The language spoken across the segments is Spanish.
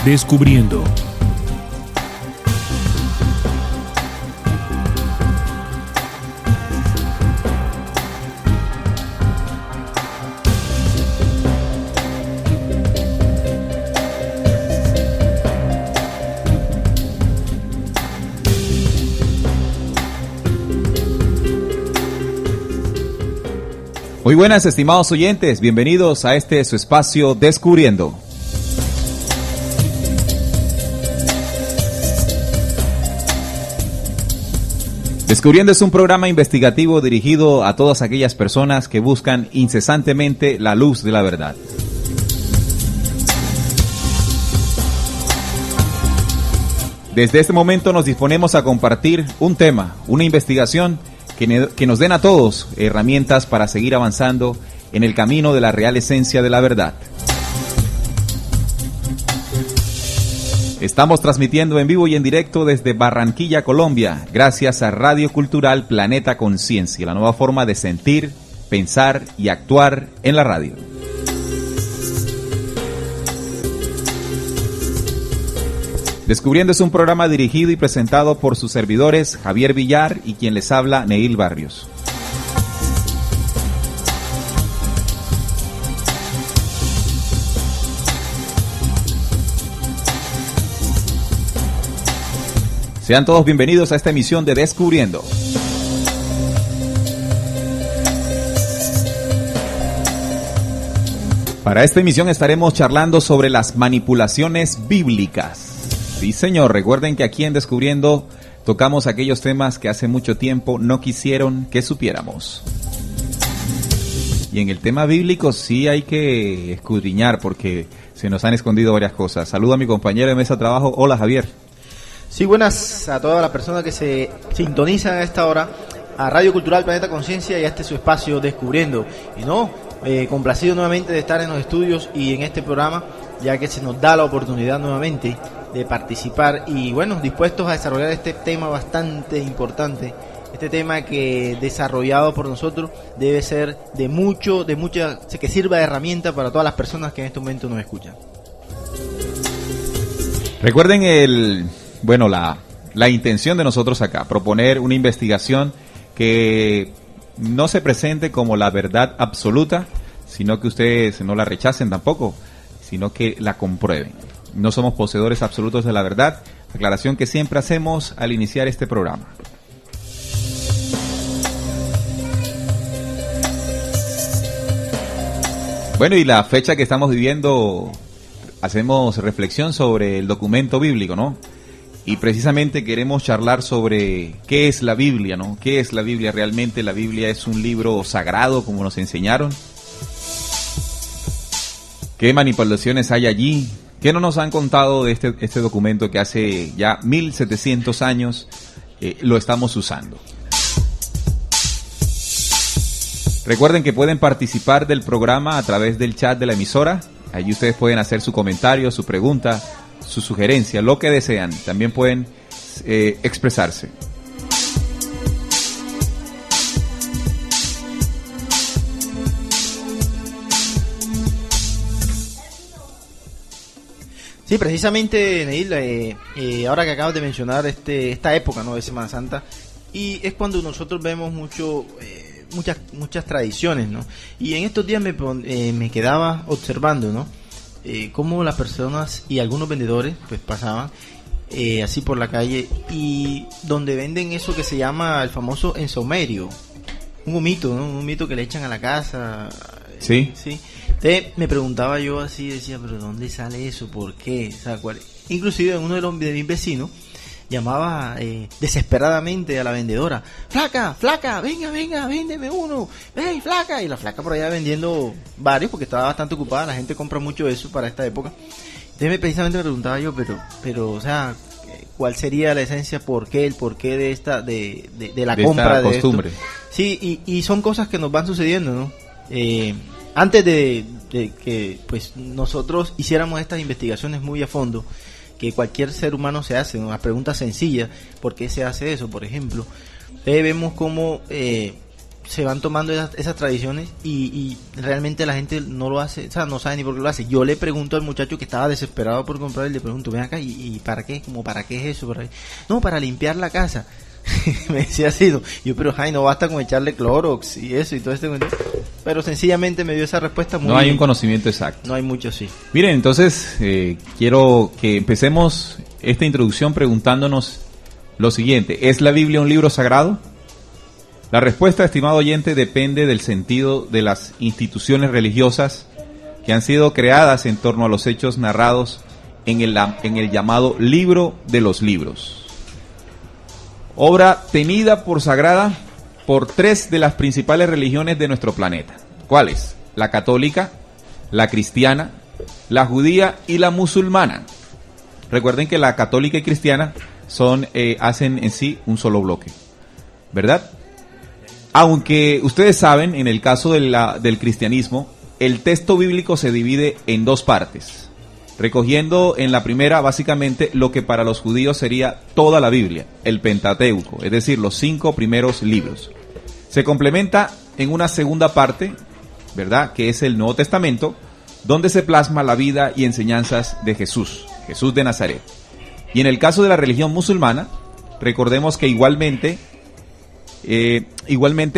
Descubriendo. Muy buenas, estimados oyentes, bienvenidos a este su espacio Descubriendo. Descubriendo es un programa investigativo dirigido a todas aquellas personas que buscan incesantemente la luz de la verdad. Desde este momento nos disponemos a compartir un tema, una investigación que nos den a todos herramientas para seguir avanzando en el camino de la real esencia de la verdad. Estamos transmitiendo en vivo y en directo desde Barranquilla, Colombia, gracias a Radio Cultural Planeta Conciencia, la nueva forma de sentir, pensar y actuar en la radio. Descubriendo es un programa dirigido y presentado por sus servidores Javier Villar y quien les habla, Neil Barrios. Sean todos bienvenidos a esta emisión de Descubriendo. Para esta emisión estaremos charlando sobre las manipulaciones bíblicas. Sí, señor, recuerden que aquí en Descubriendo tocamos aquellos temas que hace mucho tiempo no quisieron que supiéramos. Y en el tema bíblico sí hay que escudriñar porque se nos han escondido varias cosas. Saludo a mi compañero de mesa de trabajo. Hola, Javier. Sí, buenas a todas las personas que se sintonizan a esta hora a Radio Cultural Planeta Conciencia y a este su espacio Descubriendo. Y complacido nuevamente de estar en los estudios y en este programa, ya que se nos da la oportunidad nuevamente de participar y dispuestos a desarrollar este tema bastante importante, este tema que desarrollado por nosotros debe ser que sirva de herramienta para todas las personas que en este momento nos escuchan. Recuerden la intención de nosotros acá, proponer una investigación que no se presente como la verdad absoluta, sino que ustedes no la rechacen tampoco, sino que la comprueben. No somos poseedores absolutos de la verdad, aclaración que siempre hacemos al iniciar este programa. Bueno, y la fecha que estamos viviendo, hacemos reflexión sobre el documento bíblico, ¿no? Y precisamente queremos charlar sobre qué es la Biblia, ¿no? ¿Qué es la Biblia realmente? ¿La Biblia es un libro sagrado, como nos enseñaron? ¿Qué manipulaciones hay allí? ¿Qué no nos han contado de este documento que hace ya 1700 años lo estamos usando? Recuerden que pueden participar del programa a través del chat de la emisora. Allí ustedes pueden hacer su comentario, su pregunta, su sugerencia, lo que desean. También pueden expresarse. Sí, precisamente, Neil, ahora que acabas de mencionar esta época, ¿no?, de Semana Santa, y es cuando nosotros vemos muchas tradiciones, ¿no? Y en estos días me quedaba observando, ¿no?, cómo las personas y algunos vendedores pues pasaban así por la calle y donde venden eso que se llama el famoso ensaumerio, un humito, ¿no?, un humito que le echan a la casa. Sí. Sí. Entonces me preguntaba yo así, decía, pero ¿dónde sale eso? ¿Por qué? O sea, inclusive uno de mis vecinos llamaba desesperadamente a la vendedora: flaca, venga, véndeme uno, ven, flaca. Y la flaca por allá vendiendo varios porque estaba bastante ocupada, la gente compra mucho eso para esta época. Entonces precisamente me preguntaba yo, pero o sea, ¿cuál sería la esencia? ¿El porqué de la compra de costumbre? Esto? Sí, y son cosas que nos van sucediendo, ¿no? Antes de que pues nosotros hiciéramos estas investigaciones muy a fondo, que cualquier ser humano se hace, ¿no?, una pregunta sencilla: ¿por qué se hace eso? Por ejemplo, vemos cómo se van tomando esas tradiciones y realmente la gente no lo hace, o sea, no sabe ni por qué lo hace. Yo le pregunto al muchacho que estaba desesperado por comprar y le pregunto, ven acá, ¿y para qué? Como, ¿para qué es eso? No, para limpiar la casa. Me decía así, ¿no? Yo, pero ay, no basta con echarle Clorox y eso y todo este momento. Pero sencillamente me dio esa respuesta muy... No hay un conocimiento exacto. No hay mucho, sí. Miren, entonces quiero que empecemos esta introducción preguntándonos lo siguiente: ¿es la Biblia un libro sagrado? La respuesta, estimado oyente, depende del sentido de las instituciones religiosas que han sido creadas en torno a los hechos narrados en el llamado libro de los libros. Obra tenida por sagrada por 3 de las principales religiones de nuestro planeta. ¿Cuáles? La católica, la cristiana, la judía y la musulmana. Recuerden que la católica y cristiana hacen en sí un solo bloque, ¿verdad? Aunque ustedes saben, en el caso del cristianismo, el texto bíblico se divide en 2 partes, recogiendo en la primera básicamente lo que para los judíos sería toda la Biblia, el Pentateuco, es decir, los 5 primeros libros. Se complementa en una segunda parte, ¿verdad?, que es el Nuevo Testamento, donde se plasma la vida y enseñanzas de Jesús de Nazaret. Y en el caso de la religión musulmana, recordemos que igualmente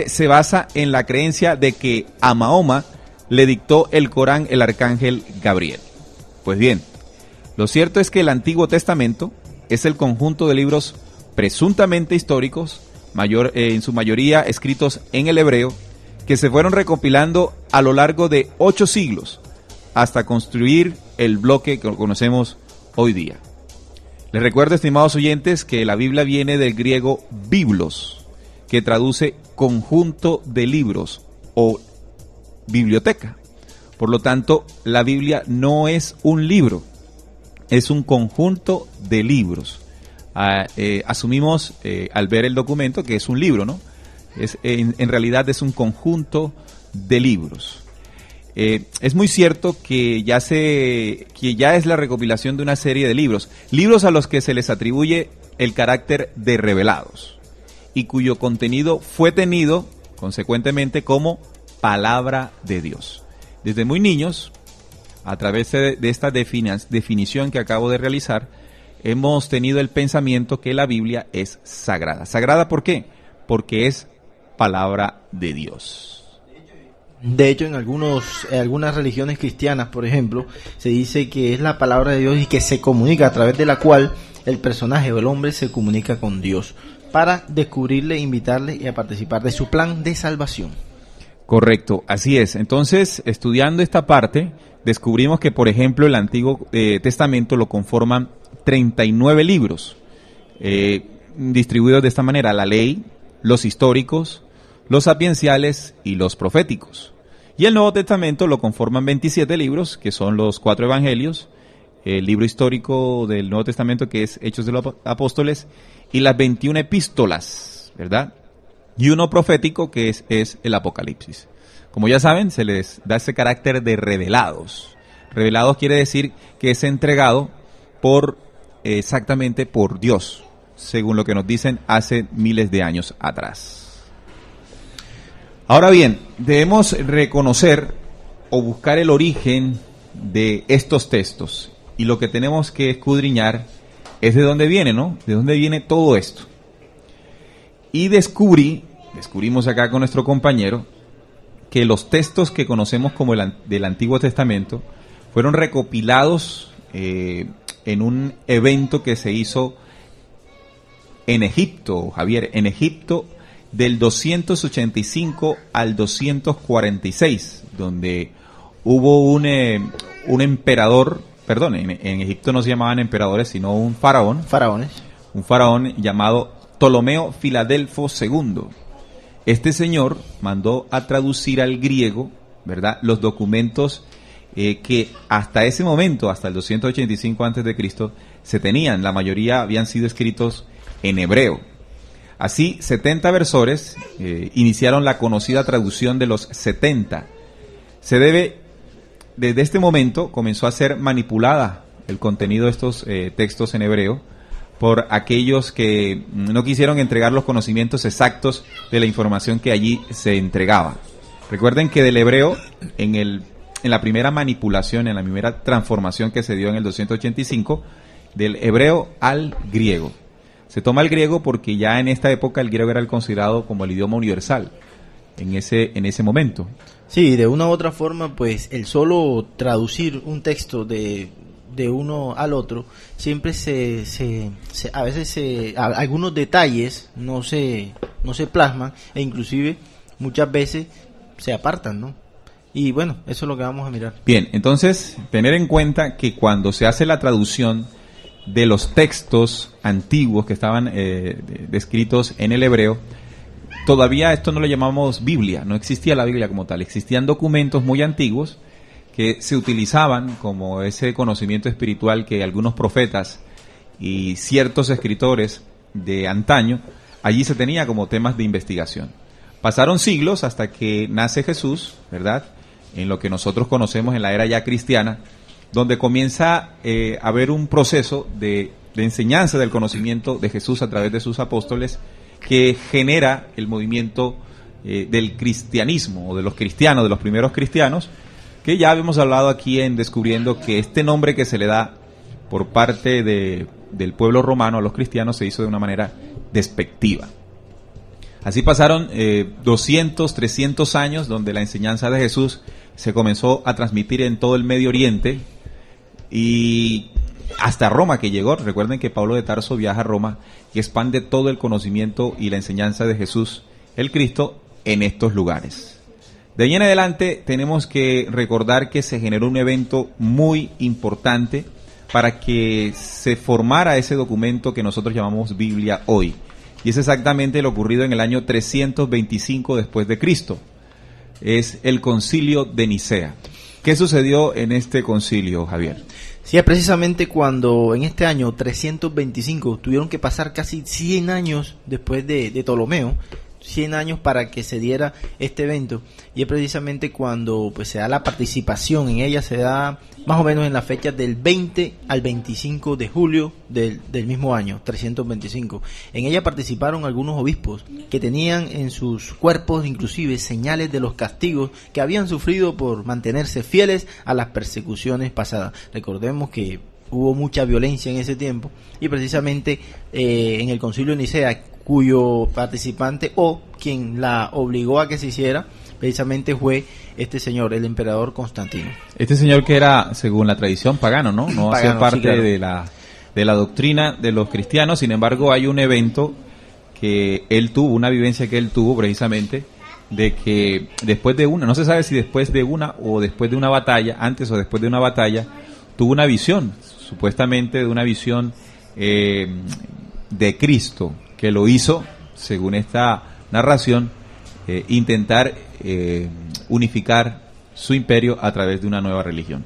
se basa en la creencia de que a Mahoma le dictó el Corán el arcángel Gabriel. Pues bien, lo cierto es que el Antiguo Testamento es el conjunto de libros presuntamente históricos, en su mayoría escritos en el hebreo, que se fueron recopilando a lo largo de 8 siglos hasta construir el bloque que conocemos hoy día. Les recuerdo, estimados oyentes, que la Biblia viene del griego biblos, que traduce conjunto de libros o biblioteca. Por lo tanto, la Biblia no es un libro, es un conjunto de libros. Asumimos al ver el documento que es un libro, ¿no? En realidad es un conjunto de libros. Es muy cierto que ya es la recopilación de una serie de libros a los que se les atribuye el carácter de revelados y cuyo contenido fue tenido consecuentemente como palabra de Dios. Desde muy niños, a través de esta definición que acabo de realizar, hemos tenido el pensamiento que la Biblia es sagrada. ¿Sagrada por qué? Porque es palabra de Dios. De hecho, en algunas religiones cristianas, por ejemplo, se dice que es la palabra de Dios y que se comunica, a través de la cual el personaje o el hombre se comunica con Dios para descubrirle, invitarle y a participar de su plan de salvación. Correcto, así es. Entonces, estudiando esta parte, descubrimos que, por ejemplo, el Antiguo Testamento lo conforman 39 libros, distribuidos de esta manera: la ley, los históricos, los sapienciales y los proféticos. Y el Nuevo Testamento lo conforman 27 libros, que son los 4 evangelios, el libro histórico del Nuevo Testamento, que es Hechos de los Apóstoles, y las 21 epístolas, ¿verdad? Y uno profético, que es el Apocalipsis. Como ya saben, se les da ese carácter de revelados. Revelados quiere decir que es entregado exactamente por Dios, según lo que nos dicen hace miles de años atrás. Ahora bien, debemos reconocer o buscar el origen de estos textos. Y lo que tenemos que escudriñar es de dónde viene, ¿no? De dónde viene todo esto. Y descubrimos acá con nuestro compañero que los textos que conocemos como del Antiguo Testamento fueron recopilados en un evento que se hizo en Egipto, Javier, en Egipto del 285 al 246, donde hubo un emperador, perdón, en Egipto no se llamaban emperadores, sino un faraón. Un faraón llamado Ptolomeo Filadelfo II. Este señor mandó a traducir al griego, ¿verdad?, los documentos que hasta ese momento, hasta el 285 a.C., se tenían. La mayoría habían sido escritos en hebreo. Así, 70 versores iniciaron la conocida traducción de los 70. Desde este momento comenzó a ser manipulada el contenido de estos textos en hebreo por aquellos que no quisieron entregar los conocimientos exactos de la información que allí se entregaba. Recuerden que del hebreo, en la primera manipulación, en la primera transformación que se dio en el 285, del hebreo al griego. Se toma el griego porque ya en esta época el griego era considerado como el idioma universal, en ese momento. Sí, de una u otra forma, pues el solo traducir un texto de uno al otro, siempre a veces algunos detalles no se plasman, e inclusive muchas veces se apartan, ¿no? Y bueno, eso es lo que vamos a mirar. Bien, entonces, tener en cuenta que cuando se hace la traducción de los textos antiguos que estaban descritos en el hebreo, todavía esto no lo llamamos Biblia, no existía la Biblia como tal, existían documentos muy antiguos que se utilizaban como ese conocimiento espiritual que algunos profetas y ciertos escritores de antaño, allí se tenía como temas de investigación. Pasaron siglos hasta que nace Jesús, ¿verdad?, en lo que nosotros conocemos en la era ya cristiana, donde comienza a haber un proceso de enseñanza del conocimiento de Jesús a través de sus apóstoles, que genera el movimiento del cristianismo, o de los cristianos, de los primeros cristianos, que ya habíamos hablado aquí en Descubriendo que este nombre que se le da por parte del pueblo romano a los cristianos se hizo de una manera despectiva. Así pasaron 200, 300 años donde la enseñanza de Jesús se comenzó a transmitir en todo el Medio Oriente y hasta Roma, que llegó. Recuerden que Pablo de Tarso viaja a Roma y expande todo el conocimiento y la enseñanza de Jesús, el Cristo, en estos lugares. De ahí en adelante tenemos que recordar que se generó un evento muy importante para que se formara ese documento que nosotros llamamos Biblia hoy. Y es exactamente lo ocurrido en el año 325 después de Cristo. Es el Concilio de Nicea. ¿Qué sucedió en este concilio, Javier? Sí, es precisamente cuando en este año 325 tuvieron que pasar casi 100 años después de Ptolomeo, 100 años para que se diera este evento, y es precisamente cuando pues se da la participación en ella, se da más o menos en la fecha del 20 al 25 de julio del mismo año 325. En ella participaron algunos obispos que tenían en sus cuerpos inclusive señales de los castigos que habían sufrido por mantenerse fieles a las persecuciones pasadas. Recordemos que hubo mucha violencia en ese tiempo, y precisamente en el Concilio de Nicea, cuyo participante o quien la obligó a que se hiciera, precisamente fue este señor, el emperador Constantino. Este señor que era, según la tradición, pagano, ¿no? No hacía parte, sí, claro, de la doctrina de los cristianos. Sin embargo, hay un evento que él tuvo, una vivencia que él tuvo precisamente, de que después de una, no se sabe si después de una o después de una batalla, antes o después de una batalla, tuvo una visión, supuestamente de una visión de Cristo, que lo hizo, según esta narración, intentar unificar su imperio a través de una nueva religión.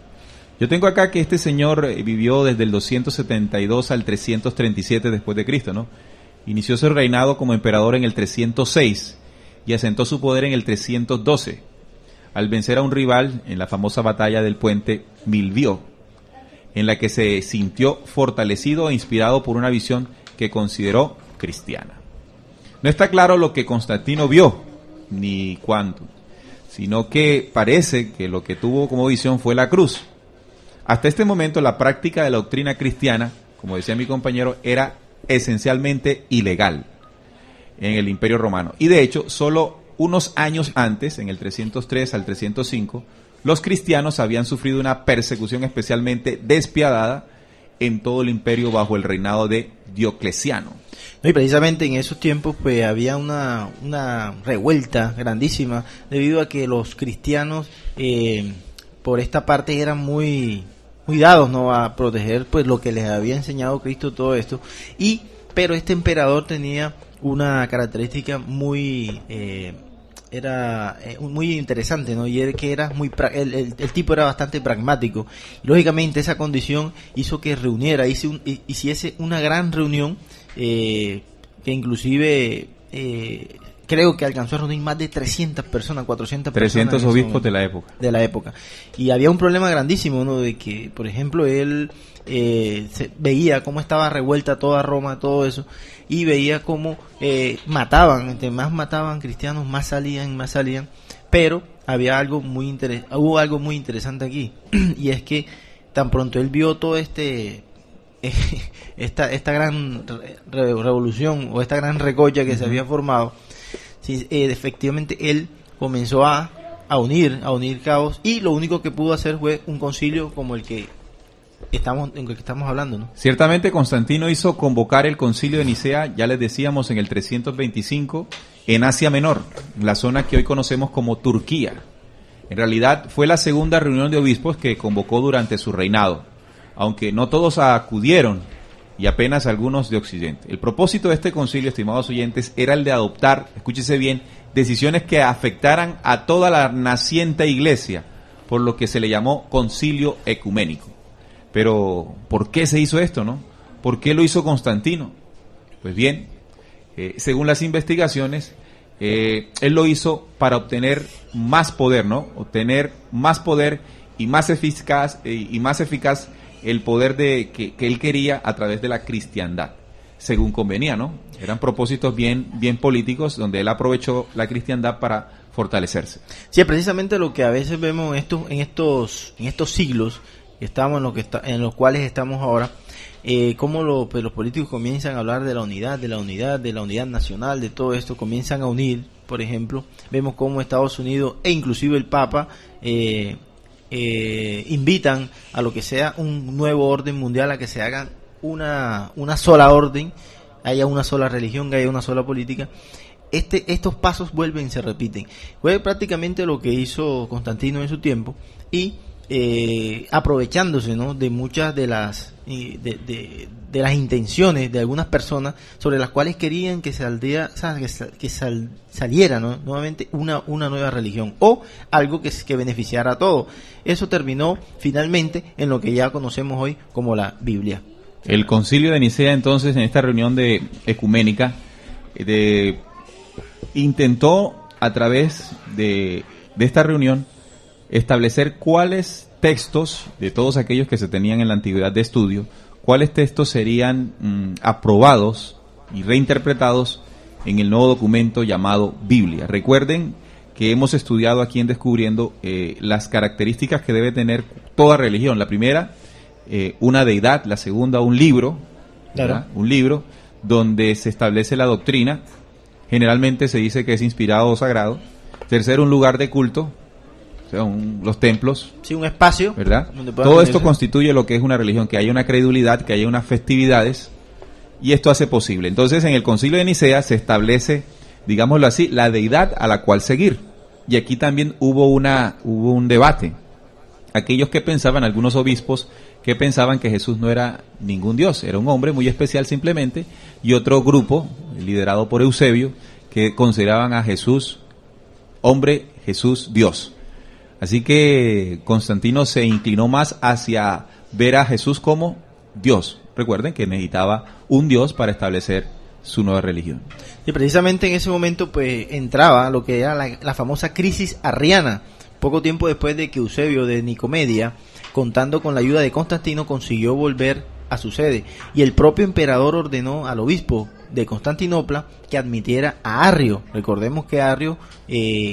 Yo tengo acá que este señor vivió desde el 272 al 337 después de Cristo, ¿no? Inició su reinado como emperador en el 306 y asentó su poder en el 312, al vencer a un rival en la famosa batalla del puente Milvió, en la que se sintió fortalecido e inspirado por una visión que consideró cristiana. No está claro lo que Constantino vio, ni cuándo, sino que parece que lo que tuvo como visión fue la cruz. Hasta este momento la práctica de la doctrina cristiana, como decía mi compañero, era esencialmente ilegal en el Imperio Romano. Y de hecho, solo unos años antes, en el 303 al 305, los cristianos habían sufrido una persecución especialmente despiadada en todo el imperio bajo el reinado de Diocleciano. No, y precisamente en esos tiempos pues había una revuelta grandísima debido a que los cristianos por esta parte eran muy dados, ¿no?, a proteger pues lo que les había enseñado Cristo, todo esto. Pero este emperador tenía una característica muy muy interesante, ¿no? Y era que era el tipo era bastante pragmático. Lógicamente esa condición hizo que hiciese una gran reunión que inclusive que creo que alcanzó a reunir más de 300 personas, 400 personas. 300 obispos de la época. De la época. Y había un problema grandísimo, ¿no? De que, por ejemplo, él se veía cómo estaba revuelta toda Roma, todo eso, y veía cómo mataban, entre más mataban cristianos, más salían, pero había algo muy hubo algo muy interesante aquí, y es que tan pronto él vio todo esta gran revolución o esta gran recocha que se había formado, sí, efectivamente él comenzó a unir cabos, y lo único que pudo hacer fue un concilio como el que estamos hablando, ¿no? Ciertamente Constantino hizo convocar el concilio de Nicea, ya les decíamos, en el 325 en Asia Menor, la zona que hoy conocemos como Turquía. En realidad fue la segunda reunión de obispos que convocó durante su reinado, aunque no todos acudieron y apenas algunos de Occidente. El propósito de este concilio, estimados oyentes, era el de adoptar, escúchese bien, decisiones que afectaran a toda la naciente iglesia, por lo que se le llamó concilio ecuménico. Pero, ¿por qué se hizo esto, no? ¿Por qué lo hizo Constantino? Pues bien, según las investigaciones, él lo hizo para obtener más poder, ¿no? Obtener más poder y más eficaz el poder que él quería a través de la cristiandad, según convenía, ¿no? Eran propósitos bien políticos, donde él aprovechó la cristiandad para fortalecerse. Sí, es precisamente lo que a veces vemos en estos siglos que estamos en los cuales estamos ahora, cómo los políticos comienzan a hablar de la unidad nacional, de todo esto, comienzan a unir. Por ejemplo, vemos cómo Estados Unidos e inclusive el Papa invitan a lo que sea un nuevo orden mundial, a que se haga una sola orden, haya una sola religión, que haya una sola política. Estos pasos vuelven y se repiten. Fue prácticamente lo que hizo Constantino en su tiempo, y aprovechándose, ¿no?, de muchas de las intenciones de algunas personas sobre las cuales querían que saliera, ¿no?, nuevamente una nueva religión o algo que beneficiara a todos. Eso terminó finalmente en lo que ya conocemos hoy como la Biblia. El concilio de Nicea, entonces, en esta reunión ecuménica, intentó a través de esta reunión establecer cuáles textos, de todos aquellos que se tenían en la antigüedad de estudio, cuáles textos serían aprobados y reinterpretados en el nuevo documento llamado Biblia. Recuerden que hemos estudiado aquí en Descubriendo las características que debe tener toda religión. La primera, una deidad; la segunda, un libro, claro, un libro donde se establece la doctrina, generalmente se dice que es inspirado o sagrado; tercero, un lugar de culto, o sea, los templos. Sí, un espacio, ¿verdad? Todo esto constituye lo que es una religión, que haya una credulidad, que haya unas festividades, y esto hace posible. Entonces, en el Concilio de Nicea se establece, digámoslo así, la deidad a la cual seguir. Y aquí también hubo un debate. Aquellos que pensaban, algunos obispos, que pensaban que Jesús no era ningún Dios, era un hombre muy especial simplemente, y otro grupo, liderado por Eusebio, que consideraban a Jesús hombre, Jesús Dios. Así que Constantino se inclinó más hacia ver a Jesús como Dios. Recuerden que necesitaba un Dios para establecer su nueva religión. Y precisamente en ese momento pues entraba lo que era la famosa crisis arriana, poco tiempo después de que Eusebio de Nicomedia, contando con la ayuda de Constantino, consiguió volver a su sede, y el propio emperador ordenó al obispo de Constantinopla que admitiera a Arrio. Recordemos que Arrio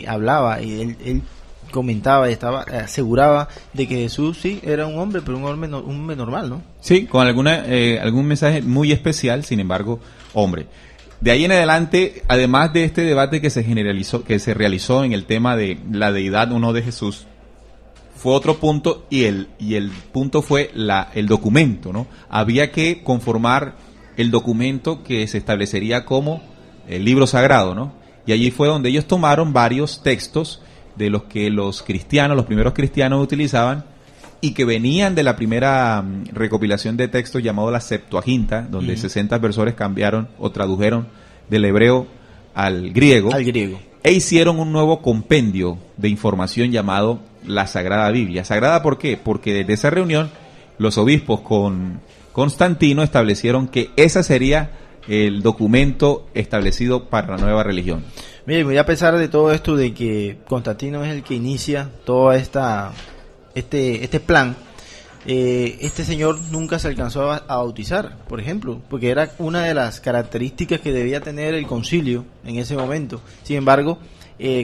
hablaba, y él comentaba y aseguraba de que Jesús sí era un hombre, pero un hombre normal, ¿no? Sí, con algún mensaje muy especial, sin embargo, hombre. De ahí en adelante, además de este debate que se realizó en el tema de la deidad o no de Jesús, fue otro punto, y el punto fue el documento, ¿no? Había que conformar el documento que se establecería como el libro sagrado, ¿no? Y allí fue donde ellos tomaron varios textos de los que los primeros cristianos utilizaban, y que venían de la primera recopilación de textos llamado la Septuaginta, donde 60 versores cambiaron o tradujeron del hebreo al griego. E hicieron un nuevo compendio de información llamado la Sagrada Biblia. ¿Sagrada por qué? Porque desde esa reunión los obispos con Constantino establecieron que ese sería el documento establecido para la nueva religión. Mire, muy a pesar de todo esto de que Constantino es el que inicia todo este plan, este señor nunca se alcanzó a bautizar, por ejemplo, porque era una de las características que debía tener el concilio en ese momento. Sin embargo,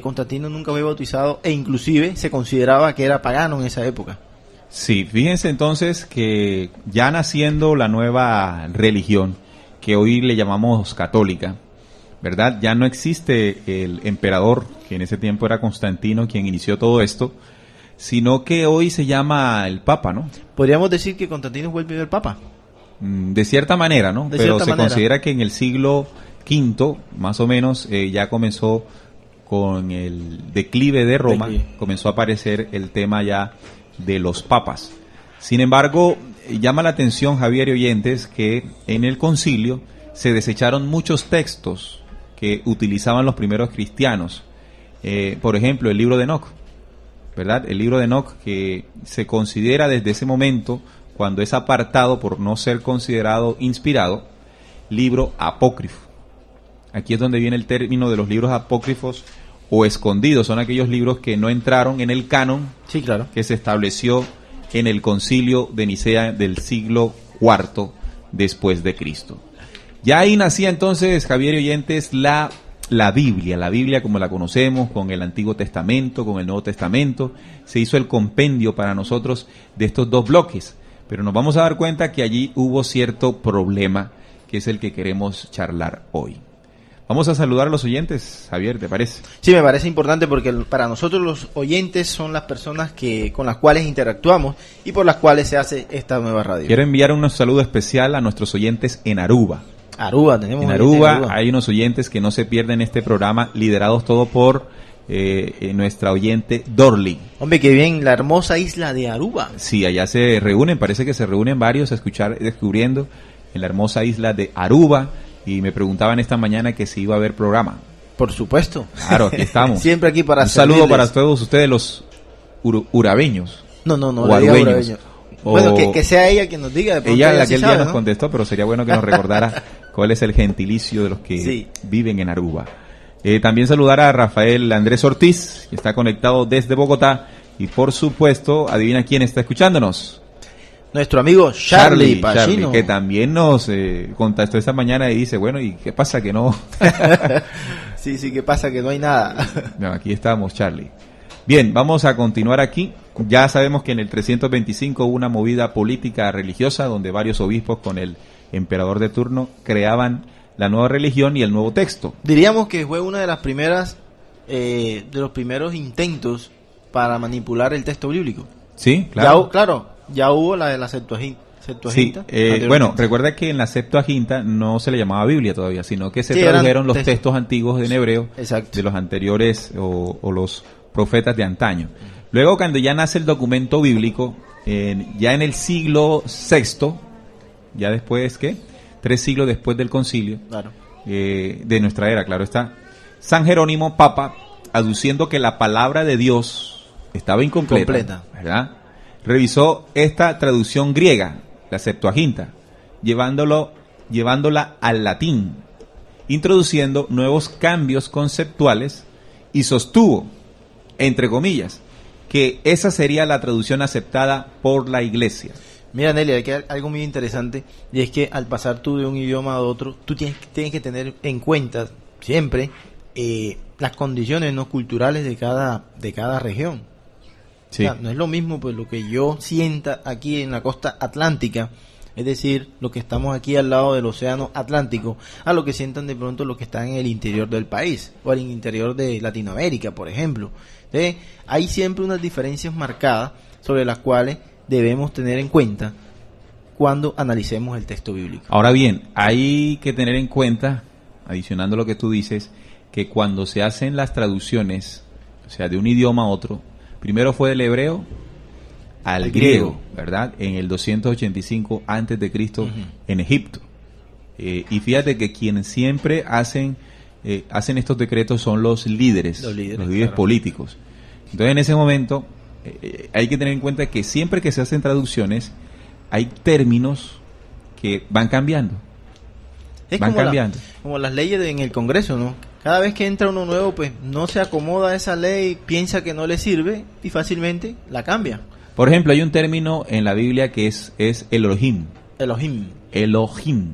Constantino nunca fue bautizado e inclusive se consideraba que era pagano en esa época. Sí, fíjense entonces que ya naciendo la nueva religión, que hoy le llamamos católica, ¿verdad? Ya no existe el emperador, que en ese tiempo era Constantino quien inició todo esto, sino que hoy se llama el Papa, ¿no? Podríamos decir que Constantino fue el primer Papa. De cierta manera, ¿no? Pero se considera que en el siglo V, más o menos, ya comenzó con el declive de Roma, comenzó a aparecer el tema ya de los papas. Sin embargo, llama la atención, Javier y oyentes, que en el concilio se desecharon muchos textos que utilizaban los primeros cristianos. Por ejemplo, el libro de Enoc, ¿verdad? El libro de Enoc, que se considera desde ese momento, cuando es apartado por no ser considerado inspirado, libro apócrifo. Aquí es donde viene el término de los libros apócrifos o escondidos. Son aquellos libros que no entraron en el canon, sí, claro, que se estableció en el concilio de Nicea del siglo IV después de Cristo. Ya ahí nacía entonces, Javier y oyentes, la Biblia como la conocemos, con el Antiguo Testamento, con el Nuevo Testamento. Se hizo el compendio para nosotros de estos dos bloques, pero nos vamos a dar cuenta que allí hubo cierto problema, que es el que queremos charlar hoy. Vamos a saludar a los oyentes, Javier, ¿te parece? Sí, me parece importante porque para nosotros los oyentes son las personas con las cuales interactuamos y por las cuales se hace esta nueva radio. Quiero enviar un saludo especial a nuestros oyentes en Aruba. Tenemos en Aruba hay unos oyentes que no se pierden este programa, liderados todo por nuestra oyente Dorly. Hombre, qué bien, la hermosa isla de Aruba. Sí, allá se reúnen, parece que se reúnen varios a escuchar, descubriendo en la hermosa isla de Aruba. Y me preguntaban esta mañana que si iba a haber programa. Por supuesto. Claro, aquí estamos. Siempre aquí para un saludo para todos ustedes, los urabeños. No, o arubeños. Bueno, que sea ella quien nos diga. Ella aquel día nos contestó, pero sería bueno que nos recordara cuál es el gentilicio de los que viven en Aruba. También saludar a Rafael Andrés Ortiz, que está conectado desde Bogotá. Y por supuesto, adivina quién está escuchándonos. Nuestro amigo Charlie Pacino, que también nos contactó esta mañana y dice, bueno, ¿y qué pasa que no? sí, ¿qué pasa que no hay nada? No, aquí estamos, Charlie. Bien, vamos a continuar aquí. Ya sabemos que en el 325 hubo una movida política religiosa donde varios obispos con el emperador de turno creaban la nueva religión y el nuevo texto. Diríamos que fue una de las primeras, de los primeros intentos para manipular el texto bíblico. Sí, claro. Ya hubo la de la Septuaginta. Sí, bueno, recuerda que en la Septuaginta no se le llamaba Biblia todavía, sino que se tradujeron los textos antiguos en hebreo. Exacto. De los anteriores o los profetas de antaño. Luego, cuando ya nace el documento bíblico, ya en el siglo VI, ya después, 3 siglos después del concilio, claro, de nuestra era, claro está, San Jerónimo, Papa, aduciendo que la palabra de Dios estaba incompleta, ¿verdad? Revisó esta traducción griega, la Septuaginta, llevándola al latín, introduciendo nuevos cambios conceptuales y sostuvo, entre comillas, que esa sería la traducción aceptada por la Iglesia. Mira, Nelly, hay algo muy interesante, y es que al pasar tú de un idioma a otro, tú tienes que tener en cuenta siempre las condiciones no culturales de cada región. Sí. O sea, no es lo mismo pues lo que yo sienta aquí en la costa atlántica, es decir, lo que estamos aquí al lado del océano Atlántico, a lo que sientan de pronto los que están en el interior del país o en el interior de Latinoamérica, por ejemplo. Entonces, hay siempre unas diferencias marcadas sobre las cuales debemos tener en cuenta cuando analicemos el texto bíblico. Ahora bien, hay que tener en cuenta, adicionando lo que tú dices, que cuando se hacen las traducciones, o sea, de un idioma a otro, primero fue del hebreo al griego, ¿verdad? En el 285 antes de Cristo en Egipto. Y fíjate que quienes siempre hacen estos decretos son los líderes claro, políticos. Entonces, en ese momento hay que tener en cuenta que siempre que se hacen traducciones hay términos que van cambiando. Es como las leyes en el Congreso, ¿no? Cada vez que entra uno nuevo, pues no se acomoda a esa ley, piensa que no le sirve y fácilmente la cambia. Por ejemplo, hay un término en la Biblia que es Elohim. Elohim. Elohim.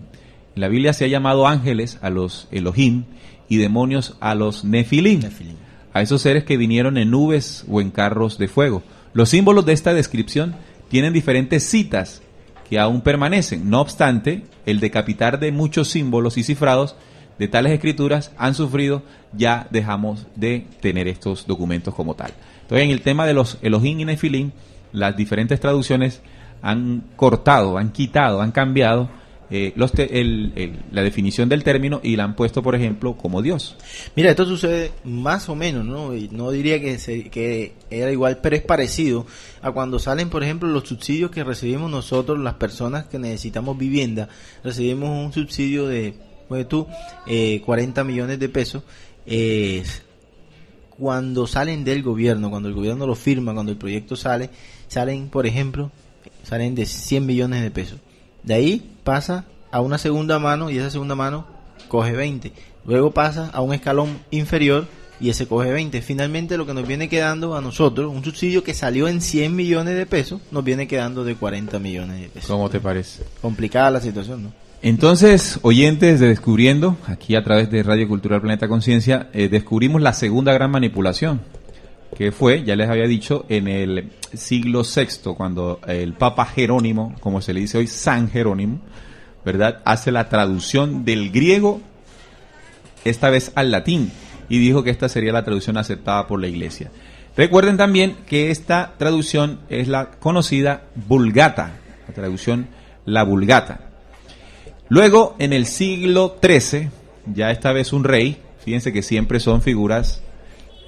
En la Biblia se ha llamado ángeles a los Elohim y demonios a los Nefilim. A esos seres que vinieron en nubes o en carros de fuego. Los símbolos de esta descripción tienen diferentes citas que aún permanecen. No obstante, el decapitar de muchos símbolos y cifrados de tales escrituras han sufrido, ya dejamos de tener estos documentos como tal. Entonces, en el tema de los Elohim y Nefilim, las diferentes traducciones han cortado, han quitado, han cambiado la definición del término y la han puesto, por ejemplo, como Dios. Mira, esto sucede más o menos, ¿no? Y no diría que era igual, pero es parecido a cuando salen, por ejemplo, los subsidios que recibimos nosotros, las personas que necesitamos vivienda. Recibimos un subsidio de, pues 40 millones de pesos. Cuando salen del gobierno, cuando el gobierno lo firma, cuando el proyecto salen, por ejemplo, salen de 100 millones de pesos. De ahí pasa a una segunda mano y esa segunda mano coge 20. Luego pasa a un escalón inferior y ese coge 20. Finalmente lo que nos viene quedando a nosotros, un subsidio que salió en 100 millones de pesos, nos viene quedando de 40 millones de pesos. ¿Cómo te parece? Complicada la situación, ¿no? Entonces, oyentes de Descubriendo, aquí a través de Radio Cultural Planeta Conciencia, descubrimos la segunda gran manipulación, que fue, ya les había dicho, en el siglo VI, cuando el Papa Jerónimo, como se le dice hoy, San Jerónimo, ¿verdad?, hace la traducción del griego, esta vez al latín, y dijo que esta sería la traducción aceptada por la Iglesia. Recuerden también que esta traducción es la conocida Vulgata, la traducción la Vulgata. Luego, en el siglo XIII, ya esta vez un rey, fíjense que siempre son figuras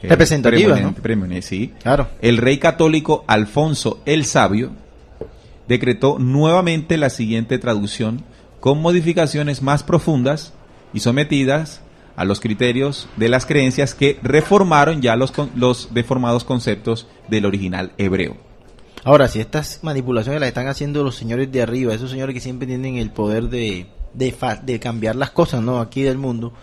representativas, ¿no? Sí. Claro. El rey católico Alfonso el Sabio decretó nuevamente la siguiente traducción con modificaciones más profundas y sometidas a los criterios de las creencias que reformaron ya los deformados conceptos del original hebreo. Ahora, si estas manipulaciones las están haciendo los señores de arriba, esos señores que siempre tienen el poder de cambiar las cosas, ¿no?, aquí del mundo,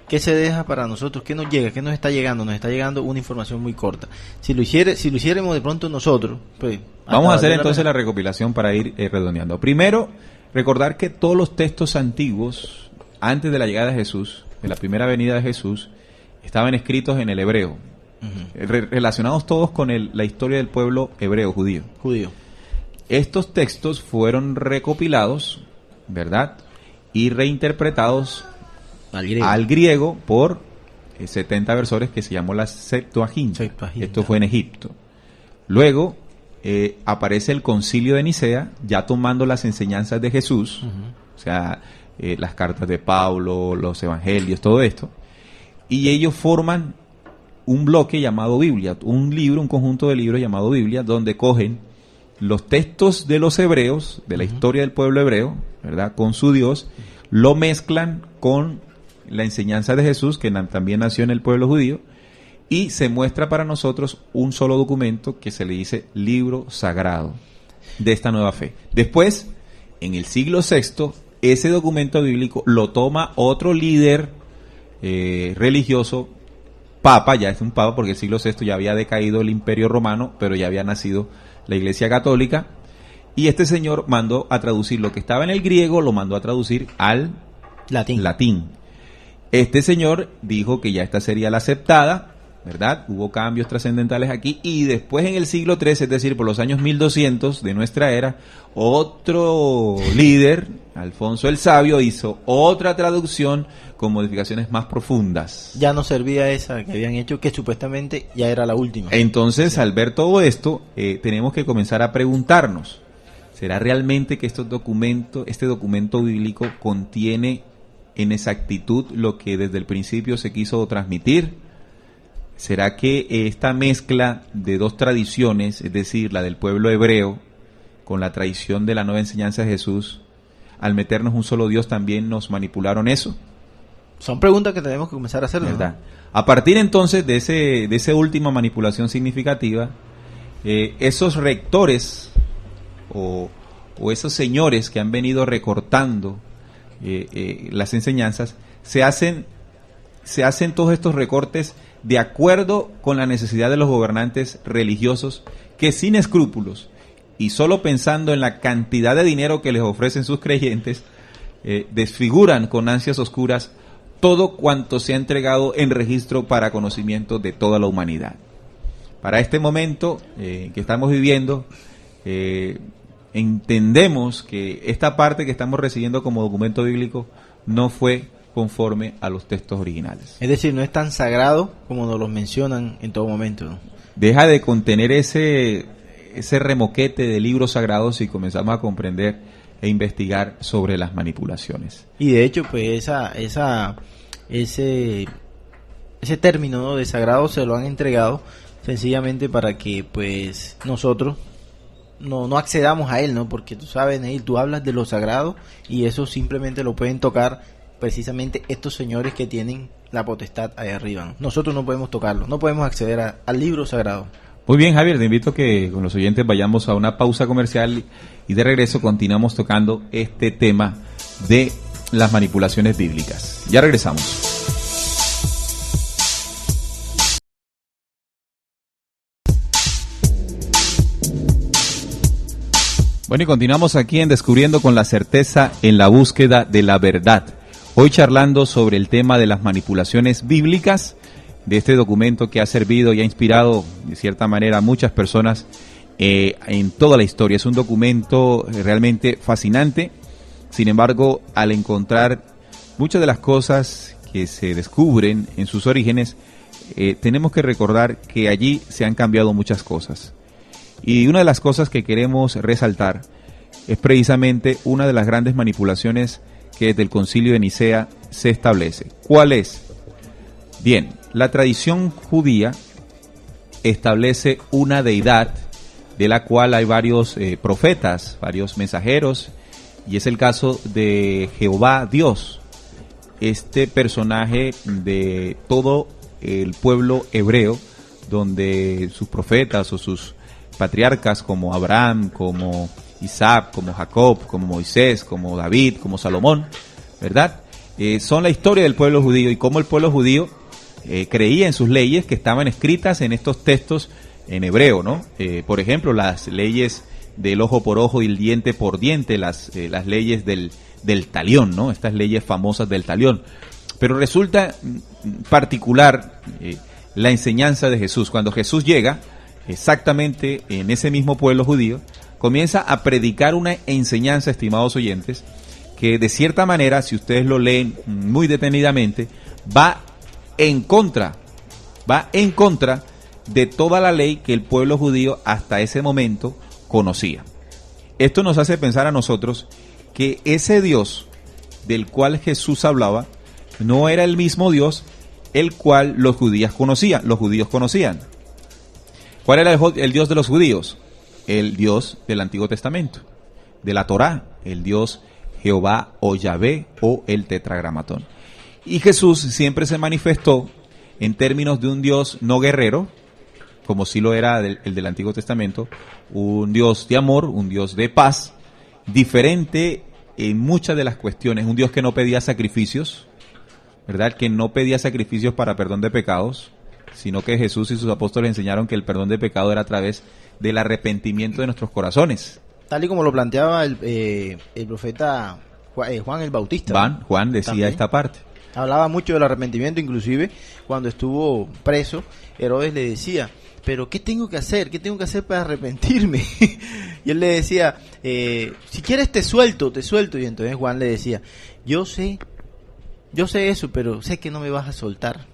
¿qué se deja para nosotros? ¿Qué nos llega? ¿Qué nos está llegando? Nos está llegando una información muy corta. Si lo hiciéramos de pronto nosotros, pues... Vamos a hacer entonces la recopilación para ir redondeando. Primero, recordar que todos los textos antiguos, antes de la llegada de Jesús, de la primera venida de Jesús, estaban escritos en el hebreo. Relacionados todos con la historia del pueblo hebreo, judío. Estos textos fueron recopilados, ¿verdad?, y reinterpretados al griego por 70 versores que se llamó la Septuaginta. Esto fue en Egipto. Luego aparece el Concilio de Nicea, ya tomando las enseñanzas de Jesús, o sea, las cartas de Pablo, los evangelios, todo esto, y ellos forman un bloque llamado Biblia, un conjunto de libros llamado Biblia, donde cogen los textos de los hebreos, de la historia del pueblo hebreo, ¿verdad?, con su Dios, lo mezclan con la enseñanza de Jesús, que también nació en el pueblo judío, y se muestra para nosotros un solo documento que se le dice libro sagrado de esta nueva fe. Después, en el siglo VI, ese documento bíblico lo toma otro líder religioso, papa, ya es un papa porque el siglo VI ya había decaído el Imperio Romano, pero ya había nacido la Iglesia Católica, y este señor mandó a traducir lo que estaba en el griego, lo mandó a traducir al latín. Este señor dijo que ya esta sería la aceptada, ¿verdad? Hubo cambios trascendentales aquí, y después en el siglo XIII, es decir, por los años 1200 de nuestra era, otro líder, Alfonso el Sabio, hizo otra traducción con modificaciones más profundas. Ya no servía esa que habían hecho, que supuestamente ya era la última. Entonces, sí, al ver todo esto, tenemos que comenzar a preguntarnos, ¿será realmente que este documento bíblico contiene en exactitud lo que desde el principio se quiso transmitir? ¿Será que esta mezcla de dos tradiciones, es decir, la del pueblo hebreo con la tradición de la nueva enseñanza de Jesús, al meternos un solo Dios también nos manipularon eso? Son preguntas que tenemos que comenzar a hacer, ¿verdad? A partir entonces de esa última manipulación significativa, esos rectores o esos señores que han venido recortando las enseñanzas se hacen se hacen todos estos recortes de acuerdo con la necesidad de los gobernantes religiosos que sin escrúpulos y solo pensando en la cantidad de dinero que les ofrecen sus creyentes, desfiguran con ansias oscuras todo cuanto se ha entregado en registro para conocimiento de toda la humanidad. Para este momento que estamos viviendo, entendemos que esta parte que estamos recibiendo como documento bíblico no fue conforme a los textos originales. Es decir, no es tan sagrado como nos lo mencionan en todo momento, ¿no? Deja de contener ese remoquete de libros sagrados y comenzamos a comprender e investigar sobre las manipulaciones. Y de hecho, pues ese término, ¿no?, de sagrado se lo han entregado sencillamente para que pues nosotros no accedamos a él, ¿no? Porque tú sabes, Neil, tú hablas de lo sagrado y eso simplemente lo pueden tocar precisamente estos señores que tienen la potestad ahí arriba, ¿no? Nosotros no podemos tocarlo, no podemos acceder al libro sagrado. Muy bien, Javier, te invito a que con los oyentes vayamos a una pausa comercial y de regreso continuamos tocando este tema de las manipulaciones bíblicas. Ya regresamos. Bueno, y continuamos aquí en Descubriendo con la Certeza en la búsqueda de la verdad. Hoy charlando sobre el tema de las manipulaciones bíblicas, de este documento que ha servido y ha inspirado de cierta manera a muchas personas en toda la historia. Es un documento realmente fascinante. Sin embargo, al encontrar muchas de las cosas que se descubren en sus orígenes, tenemos que recordar que allí se han cambiado muchas cosas. Y una de las cosas que queremos resaltar es precisamente una de las grandes manipulaciones que desde el Concilio de Nicea se establece. ¿Cuál es? Bien, la tradición judía establece una deidad de la cual hay varios profetas, varios mensajeros, y es el caso de Jehová Dios, este personaje de todo el pueblo hebreo, donde sus profetas o sus patriarcas como Abraham, como Isaac, como Jacob, como Moisés, como David, como Salomón, ¿verdad? Son la historia del pueblo judío y cómo el pueblo judío creía en sus leyes que estaban escritas en estos textos en hebreo, ¿no? Por ejemplo, las leyes del ojo por ojo y el diente por diente, las leyes del talión, ¿no? Estas leyes famosas del talión. Pero resulta particular la enseñanza de Jesús. Cuando Jesús llega, exactamente en ese mismo pueblo judío, comienza a predicar una enseñanza, estimados oyentes, que de cierta manera, si ustedes lo leen muy detenidamente, va en contra de toda la ley que el pueblo judío hasta ese momento conocía. Esto nos hace pensar a nosotros que ese Dios del cual Jesús hablaba no era el mismo Dios el cual los judíos conocían. ¿Cuál era el Dios de los judíos? El Dios del Antiguo Testamento, de la Torá, el Dios Jehová o Yahvé o el Tetragramatón. Y Jesús siempre se manifestó en términos de un Dios no guerrero, como sí lo era el del Antiguo Testamento, un Dios de amor, un Dios de paz, diferente en muchas de las cuestiones, un Dios que no pedía sacrificios, ¿verdad? Que no pedía sacrificios para perdón de pecados, sino que Jesús y sus apóstoles enseñaron que el perdón de pecado era a través del arrepentimiento de nuestros corazones. Tal y como lo planteaba el profeta Juan el Bautista. Juan decía también esta parte. Hablaba mucho del arrepentimiento, inclusive cuando estuvo preso, Herodes le decía, pero ¿qué tengo que hacer? ¿Qué tengo que hacer para arrepentirme? Y él le decía, si quieres te suelto. Y entonces Juan le decía, yo sé eso, pero sé que no me vas a soltar.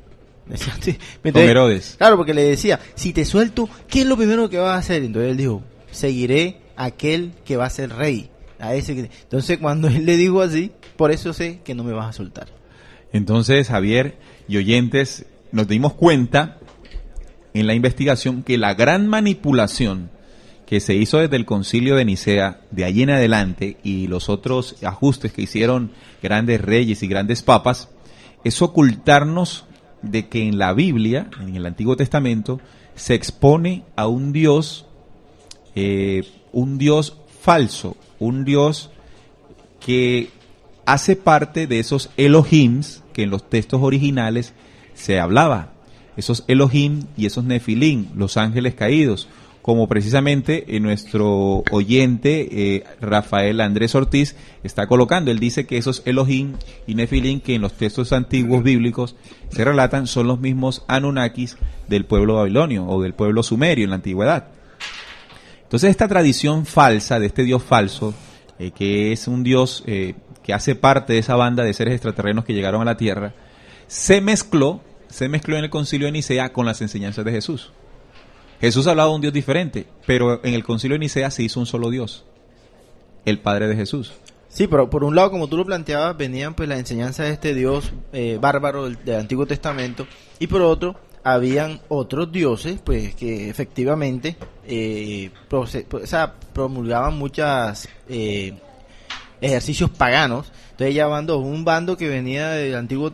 Entonces, con Herodes. Claro, porque le decía, si te suelto, ¿qué es lo primero que vas a hacer? Entonces él dijo, seguiré a aquel que va a ser rey. Entonces cuando él le dijo así, por eso sé que no me vas a soltar. Entonces, Javier y oyentes, nos dimos cuenta en la investigación que la gran manipulación que se hizo desde el Concilio de Nicea, de allí en adelante, y los otros ajustes que hicieron grandes reyes y grandes papas, es ocultarnos de que en la Biblia, en el Antiguo Testamento, se expone a un Dios falso, un Dios que hace parte de esos Elohims, que en los textos originales se hablaba. Esos Elohim y esos Nefilim, los ángeles caídos, como precisamente nuestro oyente Rafael Andrés Ortiz está colocando. Él dice que esos Elohim y Nefilim que en los textos antiguos bíblicos se relatan son los mismos Anunnakis del pueblo babilonio o del pueblo sumerio en la antigüedad. Entonces esta tradición falsa de este Dios falso, que es un Dios que hace parte de esa banda de seres extraterrenos que llegaron a la Tierra, se mezcló en el Concilio de Nicea con las enseñanzas de Jesús. Jesús hablaba de un Dios diferente, pero en el Concilio de Nicea se hizo un solo Dios, el Padre de Jesús. Sí, pero por un lado, como tú lo planteabas, venían pues las enseñanzas de este Dios bárbaro del Antiguo Testamento, y por otro, habían otros dioses pues que efectivamente promulgaban muchas ejercicios paganos. Entonces ya un bando que venía del Antiguo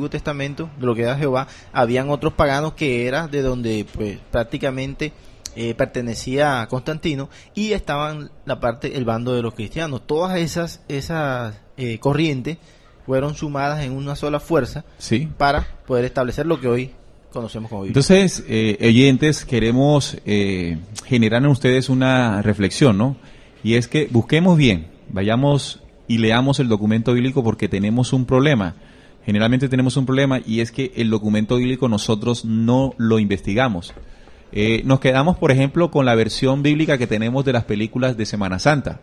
Testamento, de lo que era Jehová, habían otros paganos que era de donde pues prácticamente pertenecía a Constantino, y estaban el bando de los cristianos. Todas esas corrientes fueron sumadas en una sola fuerza, sí, para poder establecer lo que hoy conocemos como Biblia. Entonces, oyentes, queremos generar en ustedes una reflexión, ¿no? Y es que busquemos bien, vayamos y leamos el documento bíblico, porque tenemos un problema. Generalmente tenemos un problema, y es que el documento bíblico nosotros no lo investigamos. Nos quedamos, por ejemplo, con la versión bíblica que tenemos de las películas de Semana Santa.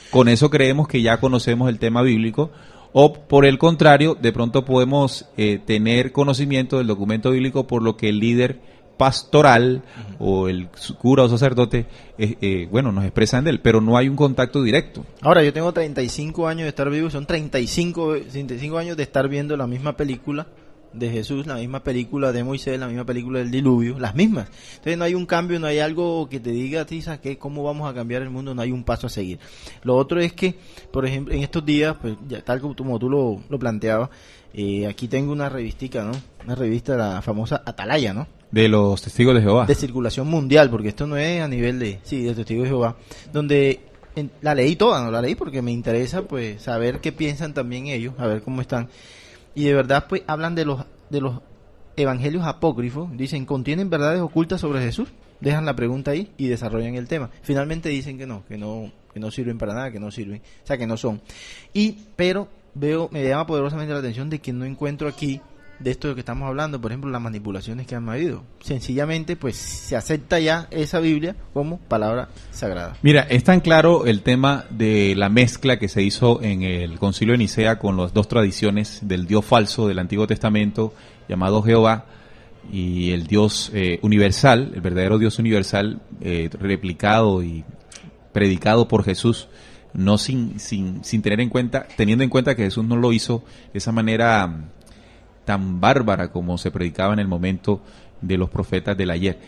Con eso creemos que ya conocemos el tema bíblico, o por el contrario, de pronto podemos tener conocimiento del documento bíblico por lo que el líder pastoral o el cura o sacerdote nos expresan de él, pero no hay un contacto directo. Ahora, yo tengo 35 años de estar vivo, son 35 años de estar viendo la misma película de Jesús, la misma película de Moisés, la misma película del diluvio, las mismas. Entonces no hay un cambio, no hay algo que te diga a ti, ¿sabes? ¿Cómo vamos a cambiar el mundo? No hay un paso a seguir. Lo otro es que, por ejemplo, en estos días, pues ya, tal como tú lo planteabas, aquí tengo una revistica, ¿no? Una revista, la famosa Atalaya, ¿no? De los Testigos de Jehová. De circulación mundial, porque esto no es a nivel de Testigos de Jehová, donde la leí toda, no la leí porque me interesa pues saber qué piensan también ellos, a ver cómo están. Y de verdad pues hablan de los evangelios apócrifos, dicen, ¿contienen verdades ocultas sobre Jesús? Dejan la pregunta ahí y desarrollan el tema. Finalmente dicen que no sirven para nada, que no sirven, o sea, que no son. Pero me llama poderosamente la atención de que no encuentro aquí de esto de que estamos hablando, por ejemplo, las manipulaciones que han habido. Sencillamente, pues, se acepta ya esa Biblia como palabra sagrada. Mira, es tan claro el tema de la mezcla que se hizo en el Concilio de Nicea con las dos tradiciones del Dios falso del Antiguo Testamento, llamado Jehová, y el Dios universal, el verdadero Dios universal, replicado y predicado por Jesús, no sin teniendo en cuenta que Jesús no lo hizo de esa manera tan bárbara como se predicaba en el momento de los profetas del ayer,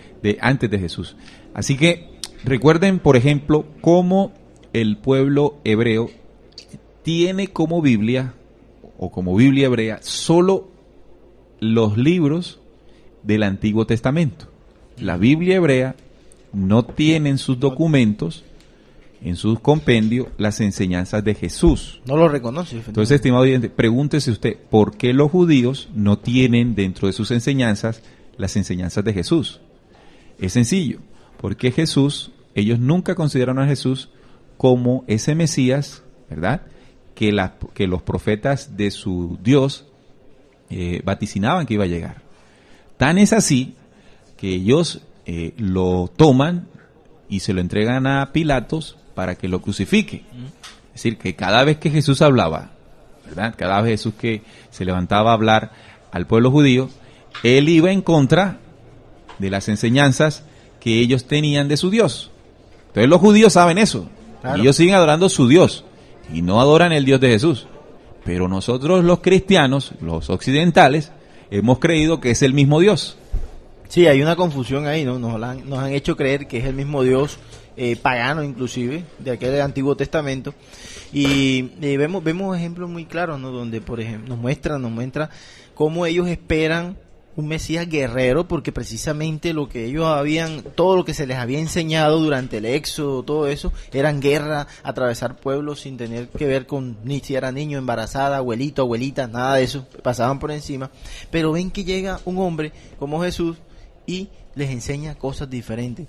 antes de Jesús. Así que recuerden, por ejemplo, cómo el pueblo hebreo tiene como Biblia, o como Biblia hebrea, solo los libros del Antiguo Testamento. La Biblia hebrea no tiene en sus documentos, en sus compendios, las enseñanzas de Jesús. No lo reconoce. Entonces, estimado oyente, pregúntese usted, ¿por qué los judíos no tienen dentro de sus enseñanzas las enseñanzas de Jesús? Es sencillo, porque ellos nunca consideraron a Jesús como ese Mesías, ¿verdad?, que los profetas de su Dios vaticinaban que iba a llegar. Tan es así que ellos lo toman y se lo entregan a Pilatos para que lo crucifique. Es decir, que cada vez que Jesús hablaba, ¿verdad?, cada vez Jesús que se levantaba a hablar al pueblo judío, él iba en contra de las enseñanzas que ellos tenían de su Dios. Entonces los judíos saben eso. Claro. Ellos siguen adorando su Dios y no adoran el Dios de Jesús. Pero nosotros los cristianos, los occidentales, hemos creído que es el mismo Dios. Sí, hay una confusión ahí, ¿no? Nos han hecho creer que es el mismo Dios, pagano inclusive, de aquel Antiguo Testamento. Y vemos ejemplos muy claros, ¿no? Donde, por ejemplo, nos muestra cómo ellos esperan un Mesías guerrero, porque precisamente lo que ellos todo lo que se les había enseñado durante el éxodo, todo eso, eran guerra, atravesar pueblos sin tener que ver con ni si era niño, embarazada, abuelito, abuelita, nada de eso, pasaban por encima. Pero ven que llega un hombre como Jesús y les enseña cosas diferentes.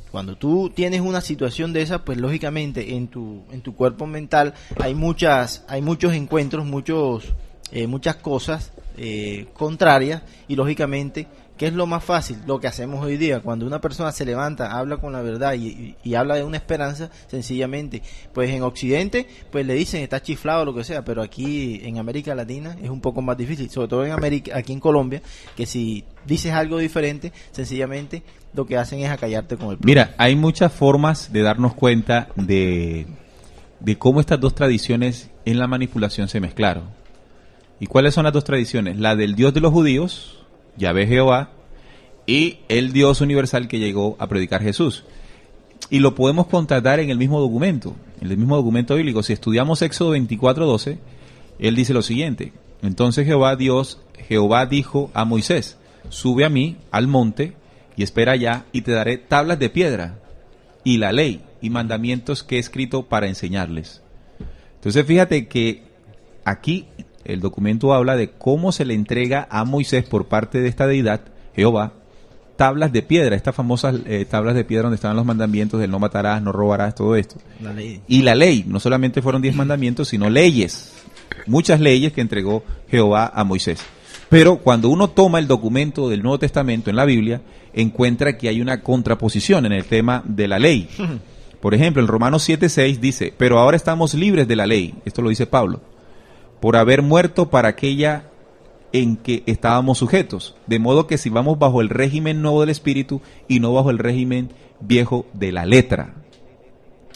Cuando tú tienes una situación de esa, pues lógicamente en tu cuerpo mental hay muchos encuentros, muchas cosas contrarias, y lógicamente, ¿qué es lo más fácil? Lo que hacemos hoy día, cuando una persona se levanta, habla con la verdad y habla de una esperanza, sencillamente, pues en Occidente, pues le dicen está chiflado o lo que sea, pero aquí en América Latina es un poco más difícil, sobre todo aquí en Colombia, que si dices algo diferente, sencillamente lo que hacen es acallarte con el plomo. Mira, hay muchas formas de darnos cuenta de cómo estas dos tradiciones en la manipulación se mezclaron. ¿Y cuáles son las dos tradiciones? La del Dios de los judíos, Yahvé Jehová, y el Dios universal que llegó a predicar Jesús. Y lo podemos contratar en el mismo documento bíblico. Si estudiamos Éxodo 24:12, él dice lo siguiente: entonces Jehová dijo a Moisés, sube a mí al monte y espera allá, y te daré tablas de piedra y la ley y mandamientos que he escrito para enseñarles. Entonces fíjate que aquí el documento habla de cómo se le entrega a Moisés por parte de esta deidad, Jehová, tablas de piedra, estas famosas tablas de piedra donde estaban los mandamientos del no matarás, no robarás, todo esto. La ley. Y la ley, no solamente fueron 10 mandamientos, sino leyes, muchas leyes que entregó Jehová a Moisés. Pero cuando uno toma el documento del Nuevo Testamento en la Biblia, encuentra que hay una contraposición en el tema de la ley. Por ejemplo, en Romanos 7:6 dice, pero ahora estamos libres de la ley, esto lo dice Pablo, por haber muerto para aquella en que estábamos sujetos, de modo que si vamos bajo el régimen nuevo del Espíritu y no bajo el régimen viejo de la letra.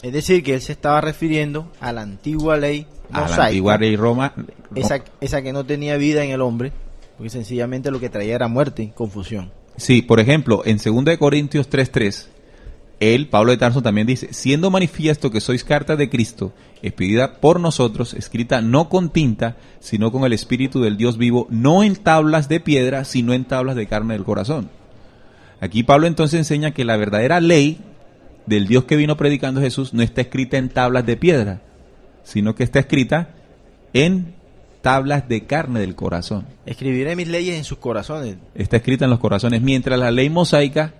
Es decir, que él se estaba refiriendo a la antigua ley mosaica, a la antigua ley Roma, esa que no tenía vida en el hombre, porque sencillamente lo que traía era muerte y confusión. Sí, por ejemplo, en 2 Corintios 3:3, Pablo de Tarso también dice, siendo manifiesto que sois carta de Cristo, expedida por nosotros, escrita no con tinta, sino con el Espíritu del Dios vivo, no en tablas de piedra, sino en tablas de carne del corazón. Aquí Pablo entonces enseña que la verdadera ley del Dios que vino predicando Jesús no está escrita en tablas de piedra, sino que está escrita en tablas de carne del corazón. Escribiré mis leyes en sus corazones. Está escrita en los corazones, mientras la ley mosaica,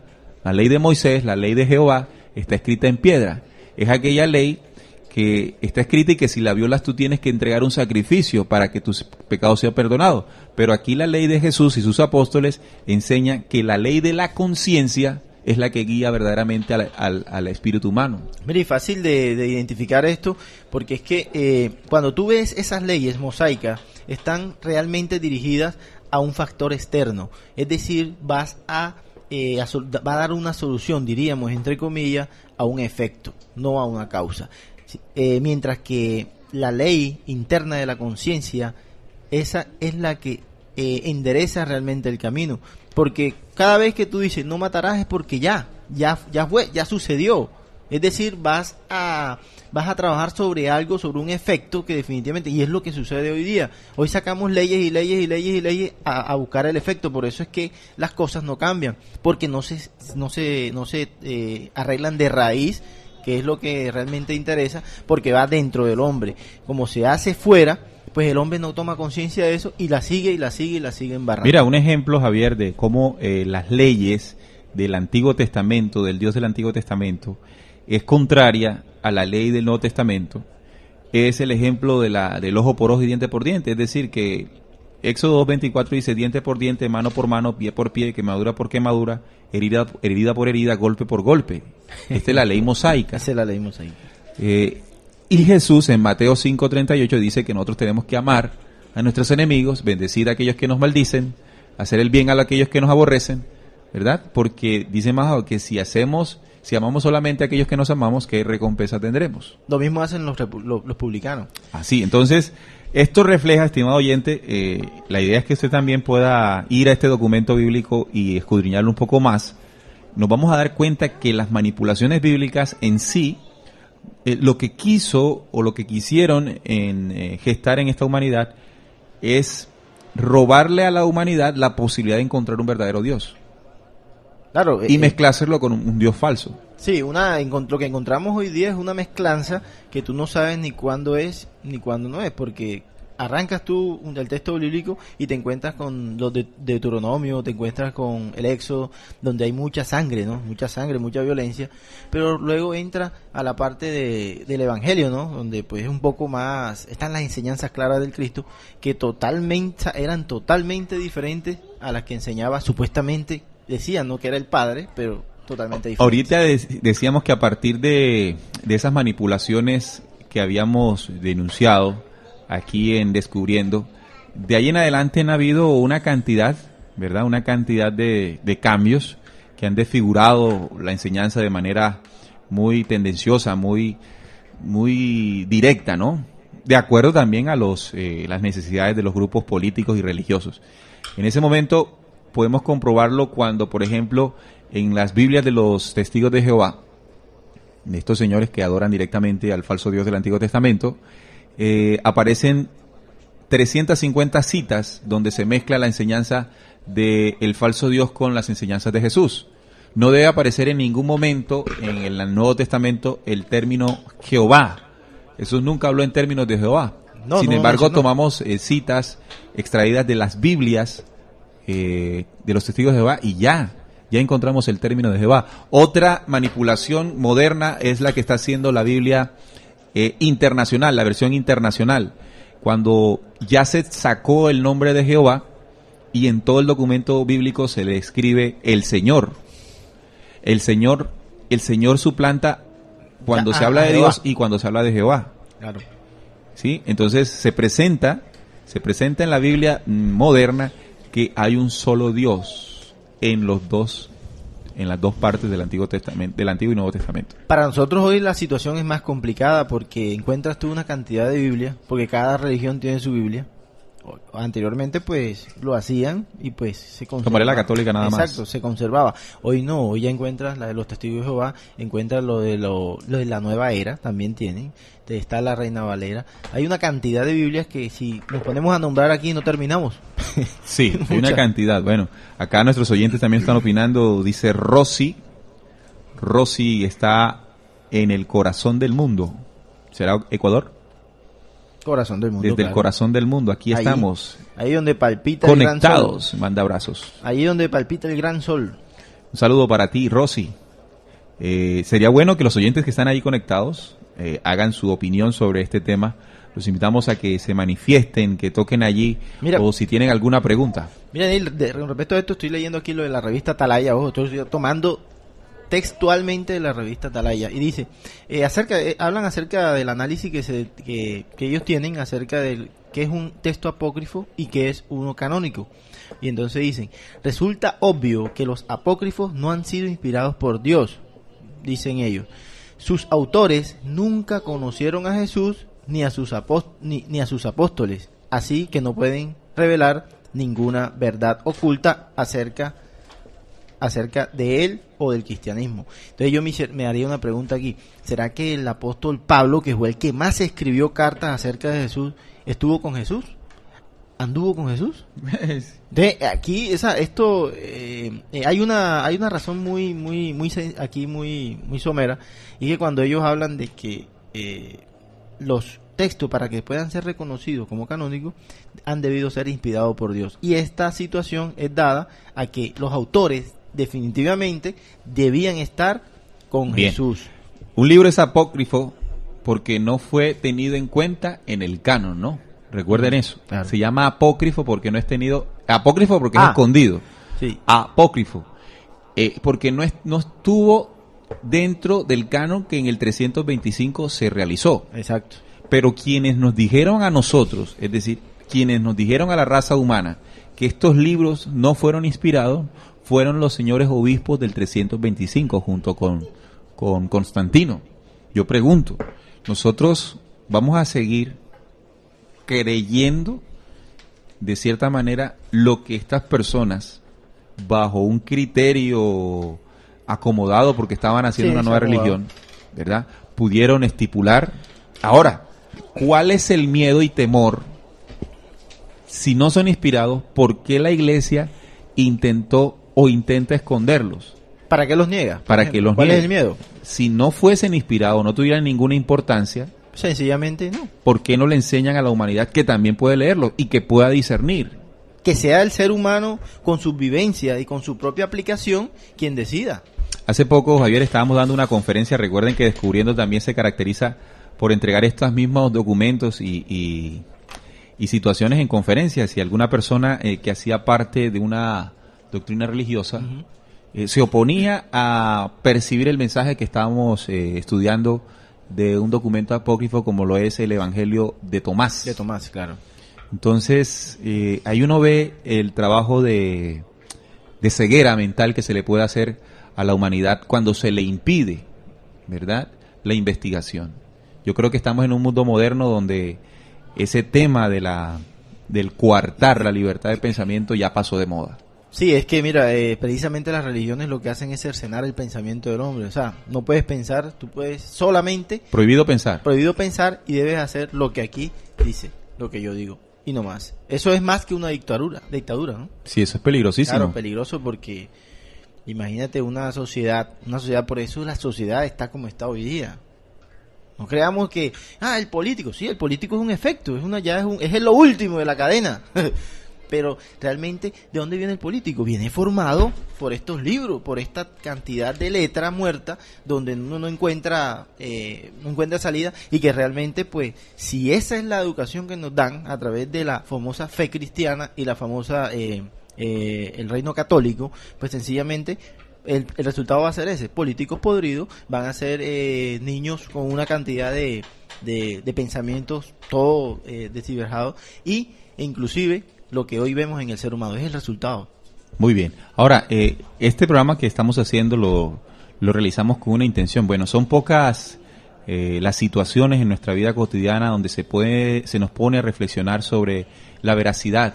la ley de Moisés, la ley de Jehová, está escrita en piedra. Es aquella ley que está escrita y que si la violas tú tienes que entregar un sacrificio para que tus pecados sean perdonados. Pero aquí la ley de Jesús y sus apóstoles enseña que la ley de la conciencia es la que guía verdaderamente al espíritu humano. Mira, y fácil de identificar esto, porque es que cuando tú ves esas leyes mosaicas, están realmente dirigidas a un factor externo. Es decir, va a dar una solución, diríamos, entre comillas, a un efecto, no a una causa. Mientras que la ley interna de la conciencia, esa es la que endereza realmente el camino. Porque cada vez que tú dices no matarás es porque ya sucedió. Es decir, vas a trabajar sobre algo, sobre un efecto que definitivamente, y es lo que sucede hoy día. Hoy sacamos leyes a buscar el efecto. Por eso es que las cosas no cambian, porque no se arreglan de raíz, que es lo que realmente interesa, porque va dentro del hombre. Como se hace fuera, pues el hombre no toma conciencia de eso y la sigue embarrando. Mira, un ejemplo, Javier, de cómo las leyes del Antiguo Testamento, del Dios del Antiguo Testamento, es contraria a la ley del Nuevo Testamento, es el ejemplo del ojo por ojo y diente por diente. Es decir, que Éxodo 2:24 dice, diente por diente, mano por mano, pie por pie, quemadura por quemadura, herida por herida, golpe por golpe. Esta es la ley mosaica. Esa es la ley mosaica. Y Jesús en Mateo 5:38 dice que nosotros tenemos que amar a nuestros enemigos, bendecir a aquellos que nos maldicen, hacer el bien a aquellos que nos aborrecen, ¿verdad? Porque dice más que si amamos solamente a aquellos que nos amamos, ¿qué recompensa tendremos? Lo mismo hacen los publicanos. Así, entonces, esto refleja, estimado oyente, la idea es que usted también pueda ir a este documento bíblico y escudriñarlo un poco más. Nos vamos a dar cuenta que las manipulaciones bíblicas en sí, lo que quiso o lo que quisieron gestar en esta humanidad es robarle a la humanidad la posibilidad de encontrar un verdadero Dios. Claro, Y mezclárselo con un Dios falso. sí, lo que encontramos hoy día es una mezclanza que tú no sabes ni cuándo es ni cuándo no es, porque arrancas tú el texto bíblico y te encuentras con los de Deuteronomio, te encuentras con el Éxodo, donde hay mucha sangre, ¿no? Mucha sangre, mucha violencia, pero luego entra a la parte del Evangelio, ¿no? Donde pues es un poco más, están las enseñanzas claras del Cristo, que eran totalmente diferentes a las que enseñaba supuestamente, decían, ¿no? Que era el Padre, pero totalmente diferente. Ahorita decíamos que a partir de esas manipulaciones que habíamos denunciado aquí en Descubriendo, de ahí en adelante han habido una cantidad, ¿verdad? Una cantidad de cambios que han desfigurado la enseñanza de manera muy tendenciosa, muy directa, ¿no? De acuerdo también a las necesidades de los grupos políticos y religiosos. En ese momento podemos comprobarlo cuando, por ejemplo, en las Biblias de los testigos de Jehová, de estos señores que adoran directamente al falso Dios del Antiguo Testamento, aparecen 350 citas donde se mezcla la enseñanza del falso Dios con las enseñanzas de Jesús. No debe aparecer en ningún momento en el Nuevo Testamento el término Jehová. Jesús nunca habló en términos de Jehová. Sin embargo, tomamos citas extraídas de las Biblias de los testigos de Jehová y ya encontramos el término de Jehová. Otra manipulación moderna es la que está haciendo la Biblia internacional, la versión internacional, cuando ya se sacó el nombre de Jehová y en todo el documento bíblico se le escribe el Señor. El Señor suplanta cuando se habla de Jehová. Dios y cuando se habla de Jehová. Claro. ¿Sí? Entonces se presenta en la Biblia moderna que hay un solo Dios en las dos partes del Antiguo Testamento, del Antiguo y Nuevo Testamento. Para nosotros hoy la situación es más complicada porque encuentras tú una cantidad de Biblias, porque cada religión tiene su Biblia. Anteriormente pues lo hacían y pues se conservaba. Como era la católica nada más. Exacto, se conservaba. Hoy no, hoy ya encuentras la de los Testigos de Jehová, encuentras lo de la Nueva Era, también tienen. Está la Reina Valera. Hay una cantidad de Biblias que si nos ponemos a nombrar aquí no terminamos. Sí, hay una cantidad. Bueno, acá nuestros oyentes también están opinando. Dice Rosy está en el corazón del mundo. ¿Será Ecuador? Corazón del mundo. Desde claro. El corazón del mundo, aquí Ahí, estamos. Ahí donde palpita conectados, el gran sol. manda abrazos. Ahí donde palpita el gran sol. Un saludo para ti, Rosy. Sería bueno que los oyentes que están ahí conectados hagan su opinión sobre este tema. Los invitamos a que se manifiesten, que toquen allí, o si tienen alguna pregunta. Mira, Neil, respecto a esto, estoy leyendo aquí lo de la revista Atalaya. Ojo, estoy tomando textualmente de la revista Atalaya. Y dice, hablan acerca del análisis que ellos tienen acerca de qué es un texto apócrifo y qué es uno canónico. Y entonces dicen, resulta obvio que los apócrifos no han sido inspirados por Dios, dicen ellos. Sus autores nunca conocieron a Jesús ni a sus apóstoles, así que no pueden revelar ninguna verdad oculta acerca de él o del cristianismo. Entonces yo me haría una pregunta aquí, ¿será que el apóstol Pablo, que fue el que más escribió cartas acerca de Jesús, estuvo con Jesús? ¿Anduvo con Jesús? Aquí hay una razón muy somera, y que cuando ellos hablan de que los textos, para que puedan ser reconocidos como canónicos, han debido ser inspirados por Dios, y esta situación es dada a que los autores definitivamente debían estar con Jesús. Un libro es apócrifo porque no fue tenido en cuenta en el canon, ¿no? Recuerden eso. Claro. Se llama apócrifo porque no es tenido... Apócrifo porque es escondido. Sí. Apócrifo. Porque no estuvo dentro del canon que en el 325 se realizó. Exacto. Pero quienes nos dijeron a nosotros, es decir, quienes nos dijeron a la raza humana que estos libros no fueron inspirados, fueron los señores obispos del 325 junto con Constantino. Yo pregunto, ¿nosotros vamos a seguir creyendo de cierta manera lo que estas personas, bajo un criterio acomodado porque estaban haciendo una nueva religión, ¿verdad?, pudieron estipular? Ahora, ¿cuál es el miedo y temor Si no son inspirados, ¿por qué la iglesia intentó o intenta esconderlos? ¿Para qué los niega? ¿Para qué los ¿Cuál niega? es el miedo? Si no fuesen inspirados, no tuvieran ninguna importancia, Sencillamente no. ¿por qué no le enseñan a la humanidad que también puede leerlo y que pueda discernir? Que sea el ser humano con su vivencia y con su propia aplicación quien decida. Hace poco, Javier, estábamos dando una conferencia. Recuerden que Descubriendo también se caracteriza por entregar estos mismos documentos y situaciones en conferencias. Si alguna persona que hacía parte de una doctrina religiosa se oponía a percibir el mensaje que estábamos estudiando de un documento apócrifo como lo es el Evangelio de Tomás. De Tomás, claro. Entonces, ahí uno ve el trabajo de ceguera mental que se le puede hacer a la humanidad cuando se le impide, ¿verdad?, la investigación. Yo creo que estamos en un mundo moderno donde ese tema del coartar la libertad de pensamiento ya pasó de moda. Sí, es que mira, precisamente las religiones lo que hacen es cercenar el pensamiento del hombre. O sea, no puedes pensar, tú puedes solamente... Prohibido pensar. Prohibido pensar y debes hacer lo que aquí dice, lo que yo digo, y no más. Eso es más que una dictadura, ¿no? Sí, eso es peligrosísimo. Claro, peligroso porque imagínate una sociedad, por eso la sociedad está como está hoy día. No creamos que, el político, sí, el político es un efecto, es lo último de la cadena. Pero realmente, ¿de dónde viene el político? Viene formado por estos libros, por esta cantidad de letra muerta, donde uno no encuentra salida, y que realmente, pues, si esa es la educación que nos dan a través de la famosa fe cristiana y la famosa el reino católico, pues sencillamente el resultado va a ser ese: políticos podridos, van a ser niños con una cantidad de pensamientos todo desdiverjados, e inclusive lo que hoy vemos en el ser humano es el resultado. Muy bien. Ahora, este programa que estamos haciendo lo realizamos con una intención. Bueno, son pocas las situaciones en nuestra vida cotidiana donde se nos pone a reflexionar sobre la veracidad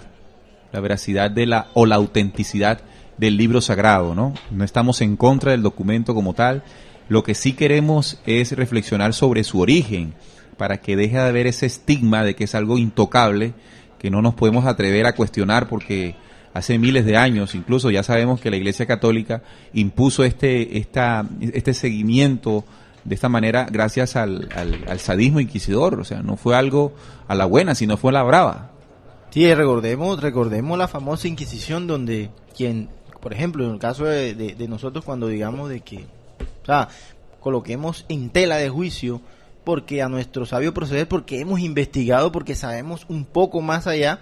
de la autenticidad del libro sagrado, ¿no? No estamos en contra del documento como tal. Lo que sí queremos es reflexionar sobre su origen, para que deje de haber ese estigma de que es algo intocable, que no nos podemos atrever a cuestionar, porque hace miles de años incluso ya sabemos que la Iglesia Católica impuso este seguimiento de esta manera gracias al sadismo inquisidor. O sea, no fue algo a la buena, sino fue a la brava. Sí, recordemos la famosa Inquisición, donde por ejemplo, en el caso de nosotros, cuando digamos de que, o sea, coloquemos en tela de juicio porque a nuestro sabio proceder, porque hemos investigado, porque sabemos un poco más allá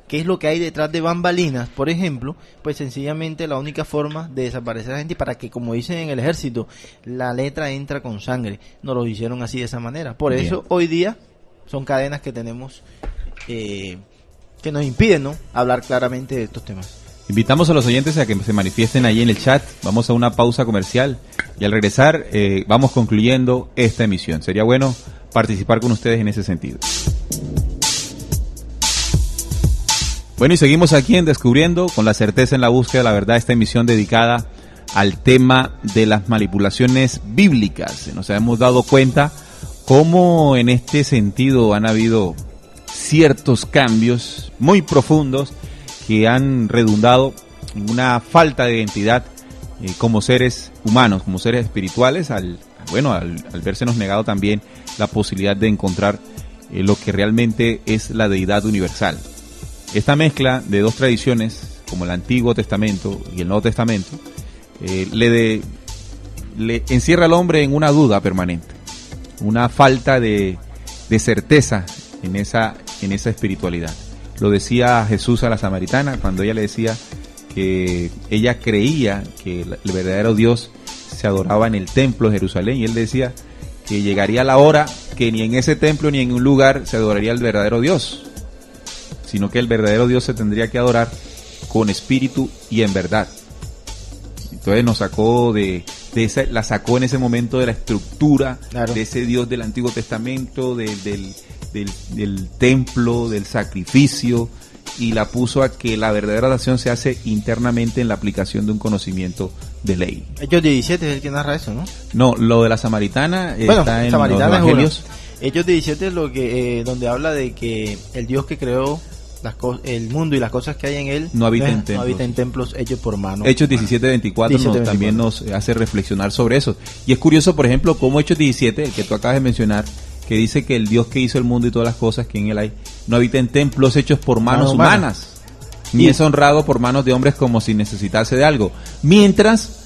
qué es lo que hay detrás de bambalinas, por ejemplo, pues sencillamente la única forma de desaparecer a la gente, para que, como dicen en el ejército, la letra entra con sangre, nos lo hicieron así, de esa manera. Por Bien. eso hoy día son cadenas que tenemos que nos impiden, ¿no?, hablar claramente de estos temas. Invitamos a los oyentes a que se manifiesten ahí en el chat. Vamos a una pausa comercial y al regresar vamos concluyendo esta emisión. Sería bueno participar con ustedes en ese sentido. Bueno, y seguimos aquí en Descubriendo, con la certeza en la búsqueda de la verdad, esta emisión dedicada al tema de las manipulaciones bíblicas. Nos hemos dado cuenta cómo en este sentido han habido ciertos cambios muy profundos que han redundado en una falta de identidad como seres humanos, como seres espirituales, al vérsenos negado también la posibilidad de encontrar lo que realmente es la deidad universal. Esta mezcla de dos tradiciones, como el Antiguo Testamento y el Nuevo Testamento, le encierra al hombre en una duda permanente, una falta de certeza en esa espiritualidad. Lo decía Jesús a la samaritana cuando ella le decía que ella creía que el verdadero Dios se adoraba en el templo de Jerusalén, y él decía que llegaría la hora que ni en ese templo ni en un lugar se adoraría el verdadero Dios, sino que el verdadero Dios se tendría que adorar con espíritu y en verdad. Entonces nos sacó la sacó en ese momento de la estructura, claro, de ese Dios del Antiguo Testamento, del templo, del sacrificio, y la puso a que la verdadera oración se hace internamente en la aplicación de un conocimiento de ley. Hechos 17 es el que narra eso, ¿no? No, lo de la samaritana está en los Evangelios. Hechos 17 es lo que donde habla de que el Dios que creó el mundo y las cosas que hay en él no habita en templos. No habita en templos hechos por manos. Hechos 17:24 también nos hace reflexionar sobre eso. Y es curioso, por ejemplo, como Hechos 17, el que tú acabas de mencionar, que dice que el Dios que hizo el mundo y todas las cosas que en él hay, no habita en templos hechos por manos humanas, ni es honrado por manos de hombres como si necesitase de algo. Mientras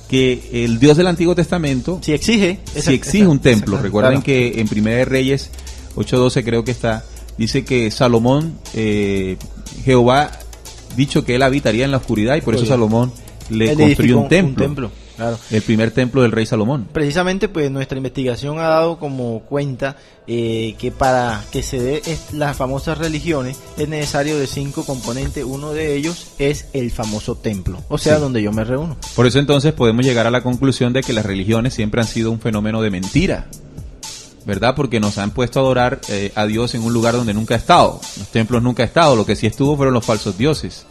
que el Dios del Antiguo Testamento sí exige un templo. Recuerden que en Primera de Reyes 8:12 creo que está, dice que Salomón, Jehová, dicho que él habitaría en la oscuridad, y por eso Salomón le construyó un templo. Claro. El primer templo del rey Salomón. Precisamente, pues nuestra investigación ha dado como cuenta que para que se dé las famosas religiones es necesario de 5 componentes. Uno de ellos es el famoso templo, o sea, donde yo me reúno. Por eso entonces podemos llegar a la conclusión de que las religiones siempre han sido un fenómeno de mentira, ¿verdad? Porque nos han puesto a adorar a Dios en un lugar donde nunca ha estado. Los templos nunca ha estado. Lo que sí estuvo fueron los falsos dioses.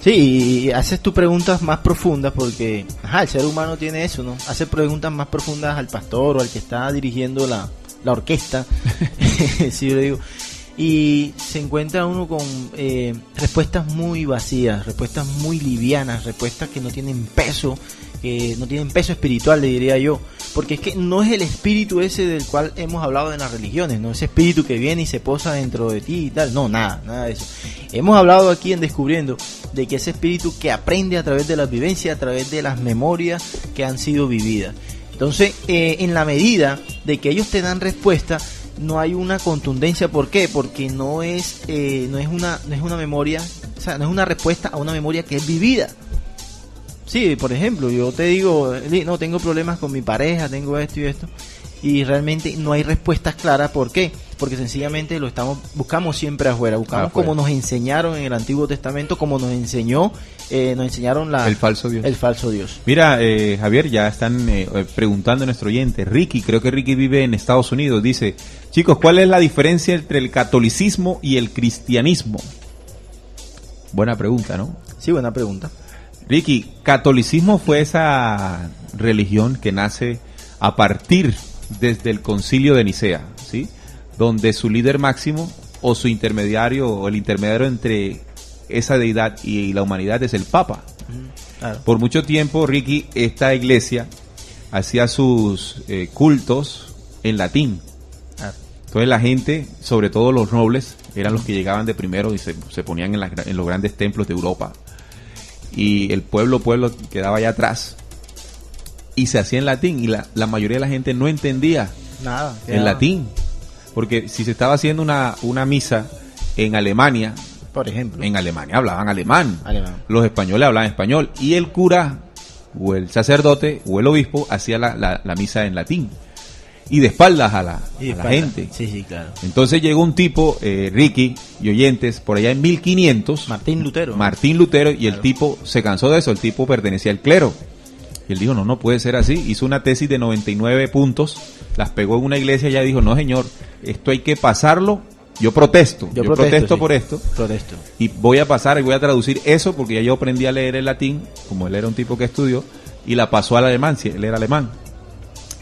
Sí, y haces tus preguntas más profundas porque, el ser humano tiene eso, ¿no? Hace preguntas más profundas al pastor o al que está dirigiendo la orquesta, sí, yo le digo, y se encuentra uno con respuestas muy vacías, respuestas muy livianas, respuestas que no tienen peso espiritual, le diría yo, porque es que no es el espíritu ese del cual hemos hablado en las religiones, no ese espíritu que viene y se posa dentro de ti y tal, no, nada de eso. Hemos hablado aquí en Descubriendo de que ese espíritu que aprende a través de las vivencias, a través de las memorias que han sido vividas. Entonces, en la medida de que ellos te dan respuesta, no hay una contundencia. ¿Por qué? Porque no es una memoria, o sea, no es una respuesta a una memoria que es vivida. Sí, por ejemplo, yo te digo, no, tengo problemas con mi pareja, tengo esto y esto, y realmente no hay respuestas claras. ¿Por qué? Porque sencillamente buscamos siempre afuera, buscamos como nos enseñaron en el Antiguo Testamento, como nos enseñaron el falso Dios. Mira, Javier, ya están preguntando a nuestro oyente, Ricky, creo que Ricky vive en Estados Unidos, dice, chicos, ¿cuál es la diferencia entre el catolicismo y el cristianismo? Buena pregunta, ¿no? Sí, buena pregunta. Ricky, catolicismo fue esa religión que nace a partir desde el Concilio de Nicea, ¿sí? Donde su líder máximo o su intermediario o el intermediario entre esa deidad y la humanidad es el Papa. Claro. Por mucho tiempo, Ricky, esta iglesia hacía sus cultos en latín. Claro. Entonces la gente, sobre todo los nobles, eran los que llegaban de primero y se ponían en los grandes templos de Europa. Y el pueblo quedaba allá atrás y se hacía en latín, y la mayoría de la gente no entendía nada en latín, porque si se estaba haciendo una misa en Alemania, por ejemplo, en Alemania hablaban alemán, los españoles hablaban español, y el cura o el sacerdote o el obispo hacía la misa en latín y de espaldas a la gente. Sí, claro. Entonces llegó un tipo, Ricky y oyentes, por allá en 1500. Martín Lutero, y claro. El tipo se cansó de eso, el tipo pertenecía al clero. Y él dijo, no puede ser así. Hizo una tesis de 99 puntos, las pegó en una iglesia y ya dijo, no señor, esto hay que pasarlo. Yo protesto por esto. Protesto. Y voy a pasar y voy a traducir eso porque ya yo aprendí a leer el latín, como él era un tipo que estudió, y la pasó al alemán, si él era alemán.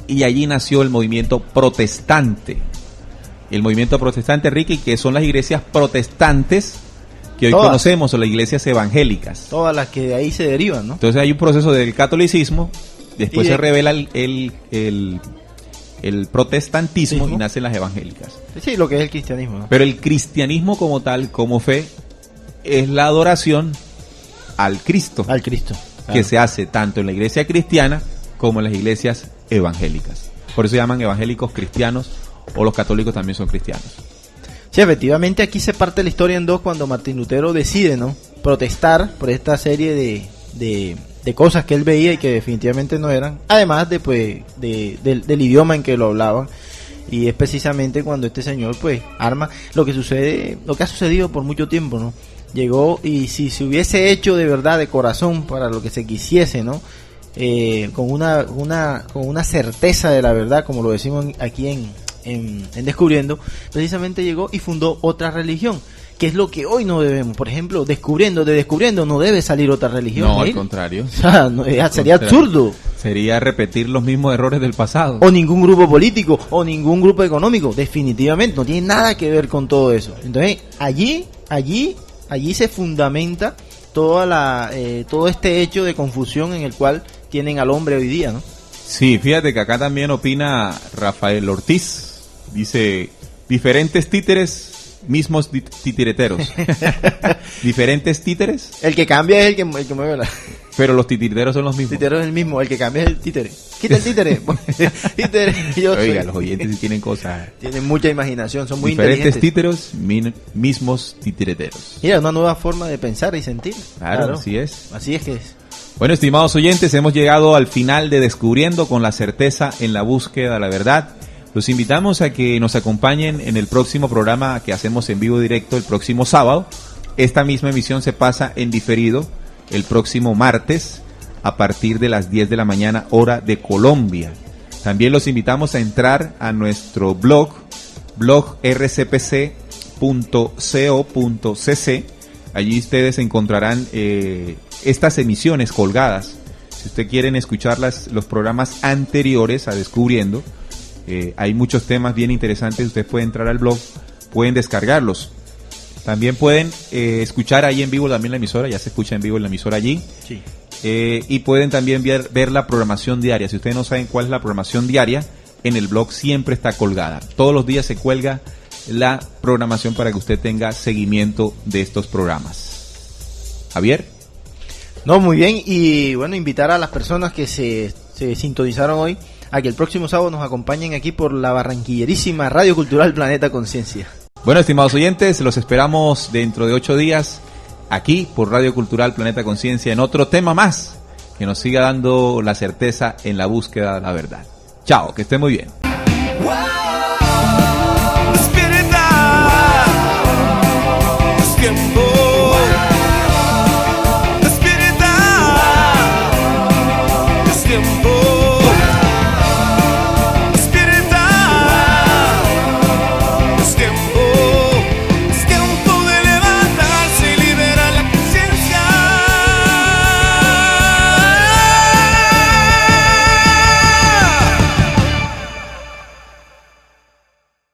Y allí nació el movimiento protestante. El movimiento protestante, Ricky, que son las iglesias protestantes que hoy conocemos, o las iglesias evangélicas. Todas las que de ahí se derivan, ¿no? Entonces hay un proceso del catolicismo, después se revela el protestantismo y nacen las evangélicas. Sí, lo que es el cristianismo, ¿no? Pero el cristianismo como tal, como fe, es la adoración al Cristo. Al Cristo. Claro. Que se hace tanto en la iglesia cristiana como en las iglesias evangélicas. Por eso se llaman evangélicos cristianos, o los católicos también son cristianos. Sí, efectivamente aquí se parte la historia en dos cuando Martín Lutero decide, ¿no?, protestar por esta serie de cosas que él veía y que definitivamente no eran, además del idioma en que lo hablaban. Y es precisamente cuando este señor pues arma lo que ha sucedido por mucho tiempo, ¿no? Llegó, y si se hubiese hecho de verdad, de corazón, para lo que se quisiese, ¿no?, con una certeza de la verdad, como lo decimos aquí en Descubriendo, precisamente llegó y fundó otra religión que es lo que hoy no debemos. Por ejemplo, descubriendo no debe salir otra religión. No, al contrario. O sea, sería absurdo. Sería repetir los mismos errores del pasado. O ningún grupo político, o ningún grupo económico. Definitivamente, no tiene nada que ver con todo eso. Entonces, allí se fundamenta todo este hecho de confusión en el cual tienen al hombre hoy día, ¿no? Sí, fíjate que acá también opina Rafael Ortiz. Dice, diferentes títeres, mismos titireteros. Diferentes títeres. El que cambia es el que mueve la... Pero los titireteros son los mismos. El títere es el mismo, el que cambia es el títere. Quita el títere. Oiga, los oyentes sí tienen cosas. Tienen mucha imaginación, son muy diferentes inteligentes. títeros, mismos titireteros. Mira, una nueva forma de pensar y sentir. Claro, así es. Así es que es. Bueno, estimados oyentes, hemos llegado al final de Descubriendo con la certeza en la búsqueda de la verdad. Los invitamos a que nos acompañen en el próximo programa que hacemos en vivo directo el próximo sábado. Esta misma emisión se pasa en diferido el próximo martes a partir de las 10 de la mañana, hora de Colombia. También los invitamos a entrar a nuestro blog rcpc.co.cc. Allí ustedes encontrarán estas emisiones colgadas. Si ustedes quieren escuchar los programas anteriores a Descubriendo, hay muchos temas bien interesantes. Ustedes pueden entrar al blog, pueden descargarlos. También pueden escuchar ahí en vivo también la emisora, ya se escucha en vivo en la emisora allí. Sí. Y pueden también ver la programación diaria. Si ustedes no saben cuál es la programación diaria, en el blog siempre está colgada. Todos los días se cuelga la programación para que usted tenga seguimiento de estos programas. Javier. No, muy bien. Y bueno, invitar a las personas que se sintonizaron hoy a que el próximo sábado nos acompañen aquí por la barranquillerísima Radio Cultural Planeta Conciencia. Bueno, estimados oyentes, los esperamos dentro de 8 días aquí por Radio Cultural Planeta Conciencia en otro tema más que nos siga dando la certeza en la búsqueda de la verdad. Chao, que estén muy bien. Tiempo.